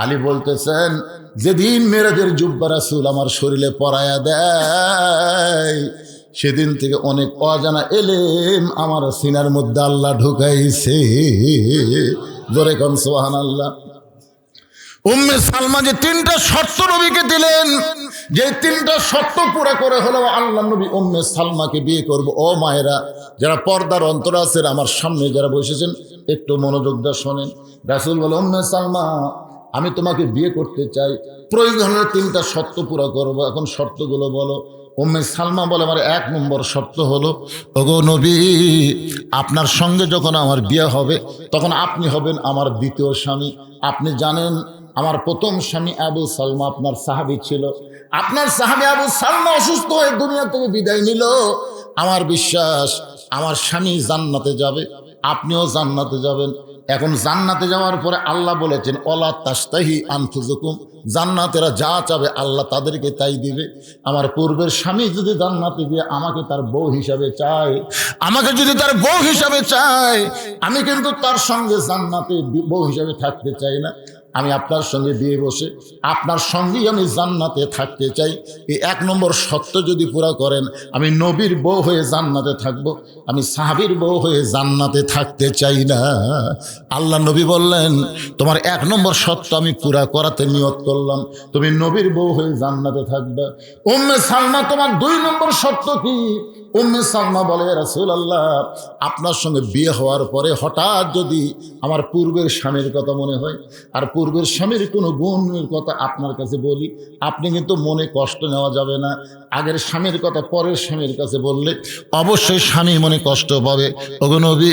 আলী বলতেছেন, যেদিন মেরাজের জুব্বা রাসূল আমার শরীরে পরায়া দেয়, সেদিন থেকে অনেক অজানা এলেম আমার সিনার মধ্যে আল্লাহ ঢুকাইছে। জোরে কোন সুবহানাল্লাহ। উম্মে সালমা যে 3টা শর্ত নবীকে দিলেন, যে 3টা শর্ত পুরা করে হলো আল্লাহ নবী উম্মে সালমাকে বিয়ে করব। ও মায়েরা, যারা পর্দার অন্তর আছেন, আমার সামনে যারা বসেছেন, একটু মনোযোগ দিয়ে শোনেন। রাসূল বলে, উম্মে সালমা আমি তোমাকে বিয়ে করতে চাই, প্রয়োজন হলে 3টা শর্ত পুরা করবো, এখন শর্তগুলো বলো। উম্মে সালমা বলে, আমার 1 নম্বর শর্ত হলো, ওগো নবী, আপনার সঙ্গে যখন আমার বিয়ে হবে তখন আপনি হবেন আমার 2য় স্বামী। আপনি জানেন আমার প্রথম স্বামী আবু সালমা আপনার সাহাবী ছিল, আপনার সাহাবী আবু সালমা অসুস্থ হয়ে দুনিয়া থেকে বিদায় নিল। আমার বিশ্বাস আমার স্বামী জান্নাতে যাবে, আপনিও জান্নাতে যাবেন। এখন জান্নাতে যাওয়ার পরে আল্লাহ বলেছেন, ওয়ালা তাস্তাহি আনফুসুকুম, জান্নাতেরা যা চাবে আল্লাহ তাদেরকে তাই দিবে। আমার পূর্বের স্বামী যদি জান্নাতে গিয়ে আমাকে তার বউ হিসাবে চায়, আমাকে যদি তার বউ হিসাবে চায়, আমি কিন্তু তার সঙ্গে জান্নাতে বউ হিসাবে থাকতে চাই না। আমি আপনার সঙ্গে বিয়ে বসে আপনার সঙ্গেই আমি জান্নাতে থাকতে চাই। এই 1 নম্বর শর্ত যদি পুরা করেন, আমি নবীর বউ হয়ে জান্নাতে থাকব, আমি সাহাবীর বউ হয়ে জান্নাতে থাকতে চাই না। আল্লাহ নবী বললেন, তোমার 1 নম্বর শর্ত আমি পুরা করাতে নিয়ত করলাম, তুমি নবীর বউ হয়ে জান্নাতে থাকবে। উম্মে সালমা তোমার 2 নম্বর শর্ত কি? উম্মে সালমা বলে, রাসূলুল্লাহ আপনার সঙ্গে বিয়ে হওয়ার পরে হঠাৎ যদি আমার পূর্বের স্বামীর কথা মনে হয়, আর পূর্বের স্বামীর কোনো গুণের কথা আপনার কাছে বলি, আপনি কিন্তু মনে কষ্ট নেওয়া যাবে না। আগের স্বামীর কথা পরের স্বামীর কাছে বললে অবশ্যই স্বামী মনে কষ্ট পাবে। ওগো নবী,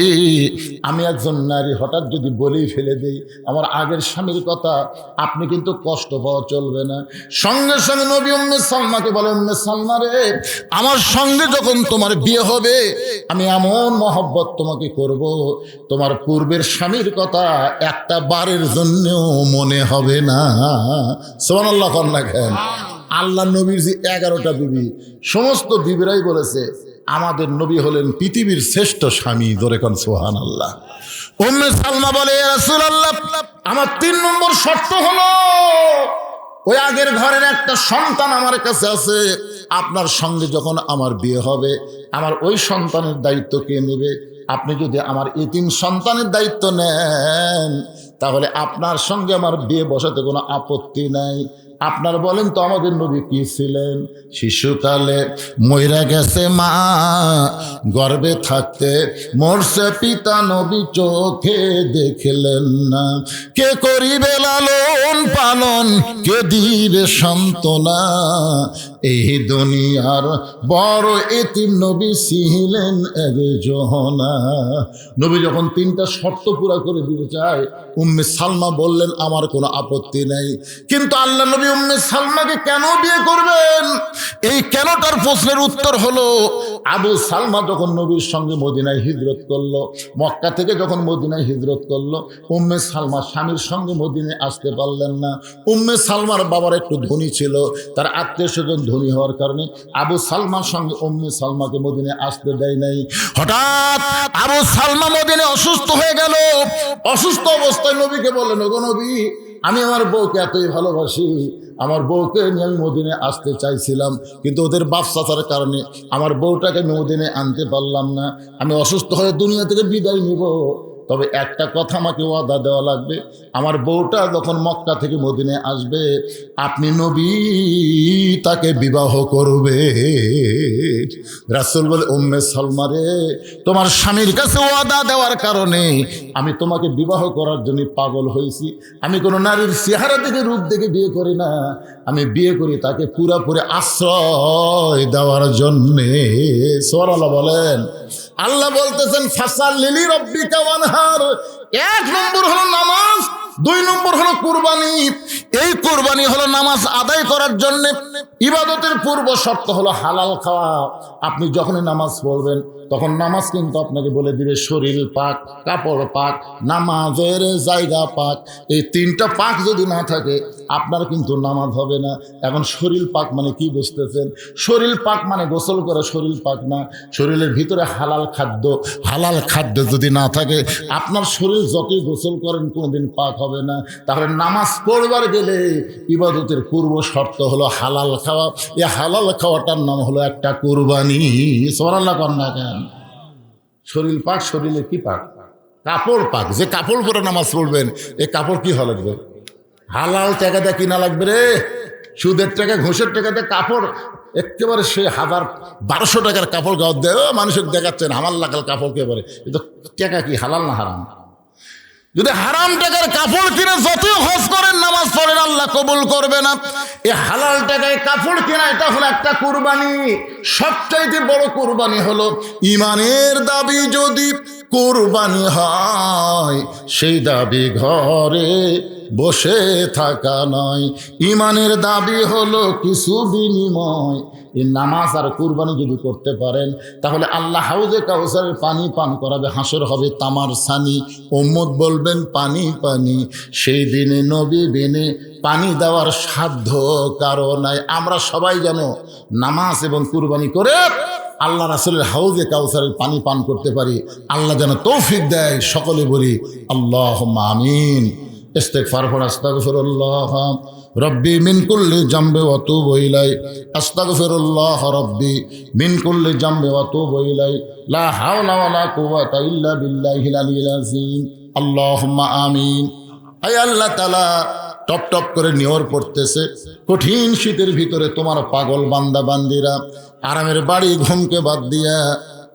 আমি একজন নারী, হঠাৎ যদি বলেই ফেলে দেই আমার আগের স্বামীর কথা, আপনি কিন্তু কষ্ট পাওয়া চলবে না। সঙ্গে সঙ্গে নবী উম্মে সালমাকে বলে, উম্মে সালমা রে, আমার সঙ্গে যখন তোমার বিয়ে হবে আমি এমন মহব্বত তোমাকে করব, তোমার পূর্বের স্বামীর কথা একটা বারের জন্যও মনে হবে না। সুবহানাল্লাহ কন্যা কেন? আল্লাহ নবীর যে 11টা বিবি, সমস্ত বিবিরাই বলেছে আমাদের নবী হলেন পৃথিবীর শ্রেষ্ঠ স্বামী। ধরে কোন সুবহানাল্লাহ। উম্মে সালমা বলে, ইয়া রাসূলুল্লাহ আমার 3 নম্বর শর্ত হলো, ওই আগের ঘরের একটা সন্তান আমার কাছে আছে, আপনার সঙ্গে যখন আমার বিয়ে হবে আমার ওই সন্তানের দায়িত্ব কে নেবে? আপনি যদি আমার এতিম সন্তানের দায়িত্ব নেন তাহলে আপনার সঙ্গে আমার বিয়ে বসাতে কোনো আপত্তি নাই। আপনার বলেন তো আমাদের নবী কি ছিলেন? শিশুকালে মইরা গেছে মা, গর্ভে থাকতে মরছে পিতা, নবী চোখে দেখলেন না। কে করিবে লালন পালন, কে দিবে সান্ত্বনা, এই দুনিয়ার বড় এতিম নবী ছিলেন একজনা। নবী যখন 3টা শর্ত পুরা করে দিতে চায়, উম্মে সালমা বললেন আমার কোনো আপত্তি নাই। কিন্তু আল্লাহ নবী উম্মে সালমাকে কেন বিয়ে করবেন? এই কেনটার প্রশ্নের উত্তর হলো, আবু সালমা যখন নবীর সঙ্গে মদিনায় হিজরত করলো, মক্কা থেকে যখন মদিনায় হিজরত করলো, উম্মে সালমা স্বামীর সঙ্গে মদিনায় আসতে পারলেন না। উম্মে সালমার বাবার একটু ধনী ছিল, তার আত্মীয় স্বজন ধনী হওয়ার কারণে আবু সালমার সঙ্গে উম্মে সালমাকে মদিনায় আসতে দেয় নাই। হঠাৎ আবু সালমা মদিনায় অসুস্থ হয়ে গেল। অসুস্থ অবস্থায় নবীকে বললেন, ওগো নবী আমি আমার বউকে এতই ভালোবাসি, আমার বউকে নিয়ে আমি মদিনে আসতে চাইছিলাম, কিন্তু ওদের বাপ চাচার কারণে আমার বউটাকে আমি মদিনে আনতে পারলাম না। আমি অসুস্থ হয়ে দুনিয়া থেকে বিদায় নিব, তবে একটা কথা আমাকে ওয়াদা দেওয়া লাগবে, আমার বউটা যখন মক্কা থেকে মদিনে আসবে আপনি নবী তাকে বিবাহ করবে। রাসূল বলে, উম্মে সালমা রে, তোমার স্বামীর কাছে ওয়াদা দেওয়ার কারণে আমি তোমাকে বিবাহ করার জন্য পাগল হয়েছি। আমি কোনো নারীর চেহারা দেখে রূপ দেখে বিয়ে করি না, আমি বিয়ে করি তাকে পুরাপুরি আশ্রয় দেওয়ার জন্যে। সুবহানাল্লাহ বলেন। আল্লাহ বলতেছেন ফাসাল্লি রাব্বিকা ওয়ানহার। এক নম্বর হলো নামাজ, দুই নম্বর হলো কুরবানি। এই কুরবানি হলো নামাজ আদায় করার জন্য। ইবাদতের পূর্ব শর্ত হলো হালাল খাওয়া। আপনি যখনই নামাজ পড়বেন তখন নামাজ কিন্তু আপনাকে বলে দিবে শরীর পাক, কাপড় পাক, নামাজের জায়গা পাক। এই তিনটা পাক যদি না থাকে আপনার কিন্তু নামাজ হবে না। এখন শরীর পাক মানে কি বুঝতেছেন? শরীর পাক মানে গোসল করে শরীর পাক না, শরীরের ভিতরে হালাল খাদ্য। হালাল খাদ্য যদি না থাকে আপনার শরীর যতই গোসল করেন কোনোদিন পাক হবে না। তাহলে নামাজ পড়বার গেলে ইবাদতের পূর্ব শর্ত হলো হালাল খাওয়া। এই হালাল খাওয়াটার নাম হলো একটা কুরবানি। সুবহানাল্লাহ কর না কেন? শরীর পাক, শরীরে কি পাক? কাপড় পাক। যে কাপড় পরে নামাজ পড়বেন এই কাপড় কি হওয়া লাগবে? হালাল টাকা দিয়ে কিনা লাগবে রে। সুদের টাকা ঘুষের টাকা দিয়ে কাপড় একেবারে সে 1000-1200 টাকার কাপড় গাও দেয় মানুষের দেখাচ্ছেন আমার লাগাল কাপড় কে বলে। এ তো টাকা কি হালাল না হারাম? যদি হারাম টাকার কাপড় কিনে যতই হজ করেন নামাজ পড়েন আল্লাহ কবুল করবে না। এই হালাল টাকায় কাপড় কেনা এটা হলো একটা কুরবানি। সবচাইতে বড় কুরবানি হলো ইমানের দাবি যদি কুরবানি হয় সেই দাবি ঘরে বসে থাকা নয়। ইমানের দাবি হলো কিছু বিনিময়। এই নামাজ আর কুরবানি যদি করতে পারেন তাহলে আল্লাহ হাউজে কাউসারের পানি পান করাবে, হাসর হবে তামার ছানি, উম্মত বলবেন পানি পানি। সেই দিনে নবী বিনে পানি দেওয়ার সাধ্য কারো নাই। আমরা সবাই যেন নামাজ এবং কুরবানি করে আল্লাহ রাসূলের হাউজে কাউসারের পানি পান করতে পারি। আল্লাহ যেন তৌফিক দেয়। সকলে বলি আল্লাহুম্মা আমিন। ইস্তিগফার পড়, আস্তাগফিরুল্লাহ রব্বি মিন কুল্লি জামবি ওয়া তুবু ইলাই, আস্তাগফিরুল্লাহ রব্বি মিন কুল্লি জামবি ওয়া তুবু ইলাই, লা হাওলা ওয়ালা কুওয়াতা ইল্লা বিল্লাহিল আলিয়্যিল আযীম। আল্লাহুম্মা আমিন। আয় আল্লাহ তাআলা, টপ টপ করে নিয়র পড়তেছে কঠিন শীতের ভিতরে তোমার পাগল বান্দা বান্দিরা আরামের বাড়ি ঘুমকে বাদ দিয়া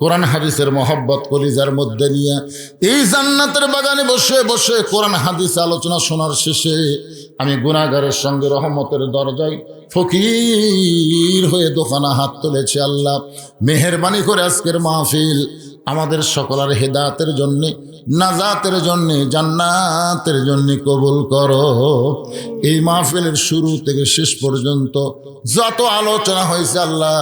কোরআন হাদিসের মহব্বত কলিজার মধ্যে নিয়ে এই জান্নাতের বাগানে বসে বসে কোরআন হাদিস আলোচনা শোনার শেষে আমি গুনাহগারের সঙ্গে রহমতের দরজায় ফকির হয়ে দোকানা হাত তুলেছি। আল্লাহ মেহেরবানি করে আজকের মাহফিল আমাদের সকলের হেদায়েতের জন্যে, নাজাতের জন্যে, জান্নাতের জন্যে কবুল করো। এই মাহফিলের শুরু থেকে শেষ পর্যন্ত যত আলোচনা হয়েছে আল্লাহ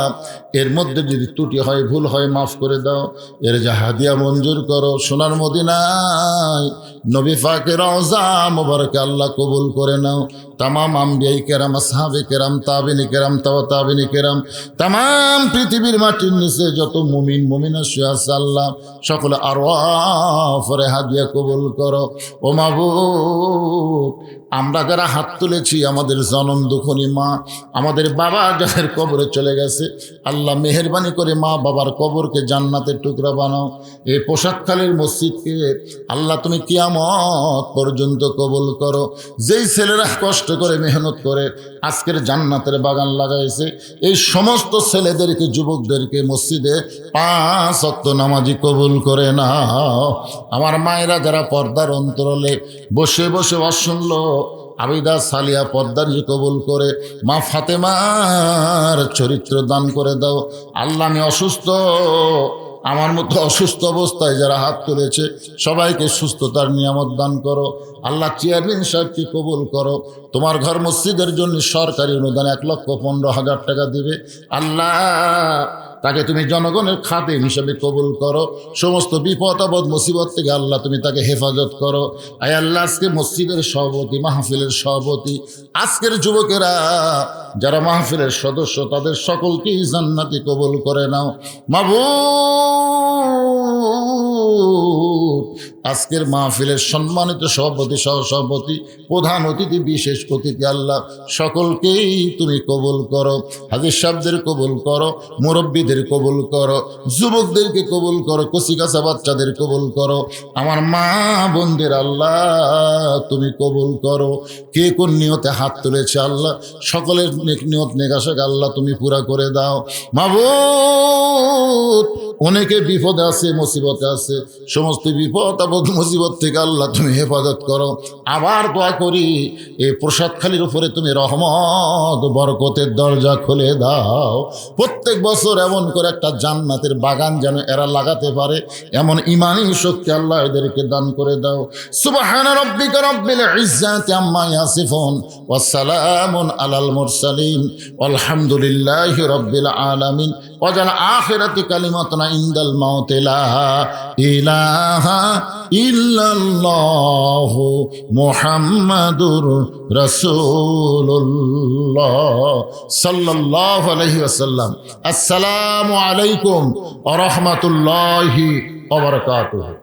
এর মধ্যে যদি ত্রুটি হয়, ভুল হয়, মাফ করে দাও। এর যা হাদিয়া মঞ্জুর করো। সোনার মদিনায় নবী পাকের রওজা মোবারকে আল্লাহ কবুল করে নাও। তামাম আম্বিয়াই কেরাম, আসহাবে কেরাম, তাবিনী কেরাম, তাবিনী কেরাম, তামাম পৃথিবীর মাটির নিচে যত মুমিন মুমিনা শুয়ে আছে আল্লাহ সকলে আরওয়াফে হাদিয়া কবুল করো। ও মাবুদ, আমরা যারা হাত তুলেছি আমাদের জনম দুঃখনী মা, আমাদের বাবা যাদের কবরে চলে গেছে আল্লাহ মেহেরবানি করে মা বাবার কবরকে জান্নাতের টুকরা বানাও। এই পোশাকখালীর মসজিদকে আল্লাহ তুমি কিয়ামত পর্যন্ত কবুল করো। যেই ছেলেরা কষ্ট করে মেহনত করে আজকের জান্নাতের বাগান লাগাইছে এই সমস্ত ছেলেদেরকে, যুবকদেরকে মসজিদে 5 ওয়াক্ত নামাজি কবুল করে নাও। আমার মায়েরা যারা পর্দার অন্তরালে বসে বসে শুনলো আবিদা সালিয়া পর্দার কবুল করে মা ফাতেমার চরিত্র দান করে দাও। আল্লাহ আমি অসুস্থ, আমার মতো অসুস্থ অবস্থায় যারা হাত তুলেছে সবাইকে সুস্থতার নিয়ামত দান করো। আল্লাহ চেয়ারম্যান সাহেবকে কবুল করো। তোমার ঘর মসজিদের জন্য সরকারি অনুদান 1,15,000 টাকা দিবে আল্লাহ, তাকে তুমি জনগণের খাতে হিসাবে কবুল করো। সমস্ত বিপদ আপদ মুসিবত থেকে আল্লাহ তুমি তাকে হেফাজত করো। আয় আল্লাহ, আজকে মসজিদের সভাপতি, মাহফিলের সভাপতি, আজকের যুবকেরা যারা মাহফিলের সদস্য তাদের সকলকেই জান্নাতি কবুল করে নাও। মাবুদ আজকের মাহফিলের সম্মানিত সভাপতি, সহসভাপতি, প্রধান অতিথি, বিশেষ অতিথি, আল্লাহ সকলকেই তুমি কবুল করো। হাজির সাহেবদের কবুল করো, মুরব্বীদের কবুল করো, যুবকদেরকে কবুল করো, কচিকাচা বাচ্চাদের কবুল করো, আমার মা বোনদের আল্লাহ তুমি কবুল করো। কে কোন নিয়তে হাত তুলেছে আল্লাহ সকলের নিয়ত নেগাশাক আল্লাহ তুমি পুরা করে দাও। মাবুদ, অনেকে বিপদে আছে, মুসিবতে আছে, সমস্ত বিপদ আপদ মুসিবত থেকে আল্লাহ তুমি হেফাজত করো। আবার দোয়া করি এই প্রসাদখালির উপরে তুমি রহমত বরকতের দরজা খুলে দাও। প্রত্যেক বছর এমন করে একটা জান্নাতের বাগান যেন এরা লাগাতে পারে, এমন ইমানি শক্তি আল্লাহ এদেরকে দান করে দাও। সুবহান রাব্বিকা রাব্বিল ইজ্জাতি আম্মা ইয়াসিফুন ওয়া সালামুন আলাল মুরসালিন আলহামদুলিল্লাহি রাব্বিল আলামিন। ওয়াজাল আখিরাতি কালিমাতুনা ইনদাল মাউতি লা ইলাহা ইল্লাল্লাহু মুহাম্মাদুর রাসূলুল্লাহ সাল্লাল্লাহু আলাইহি ওয়াসাল্লাম। আসসালামু আলাইকুম ওয়া রাহমাতুল্লাহি ওয়া বারাকাতুহু।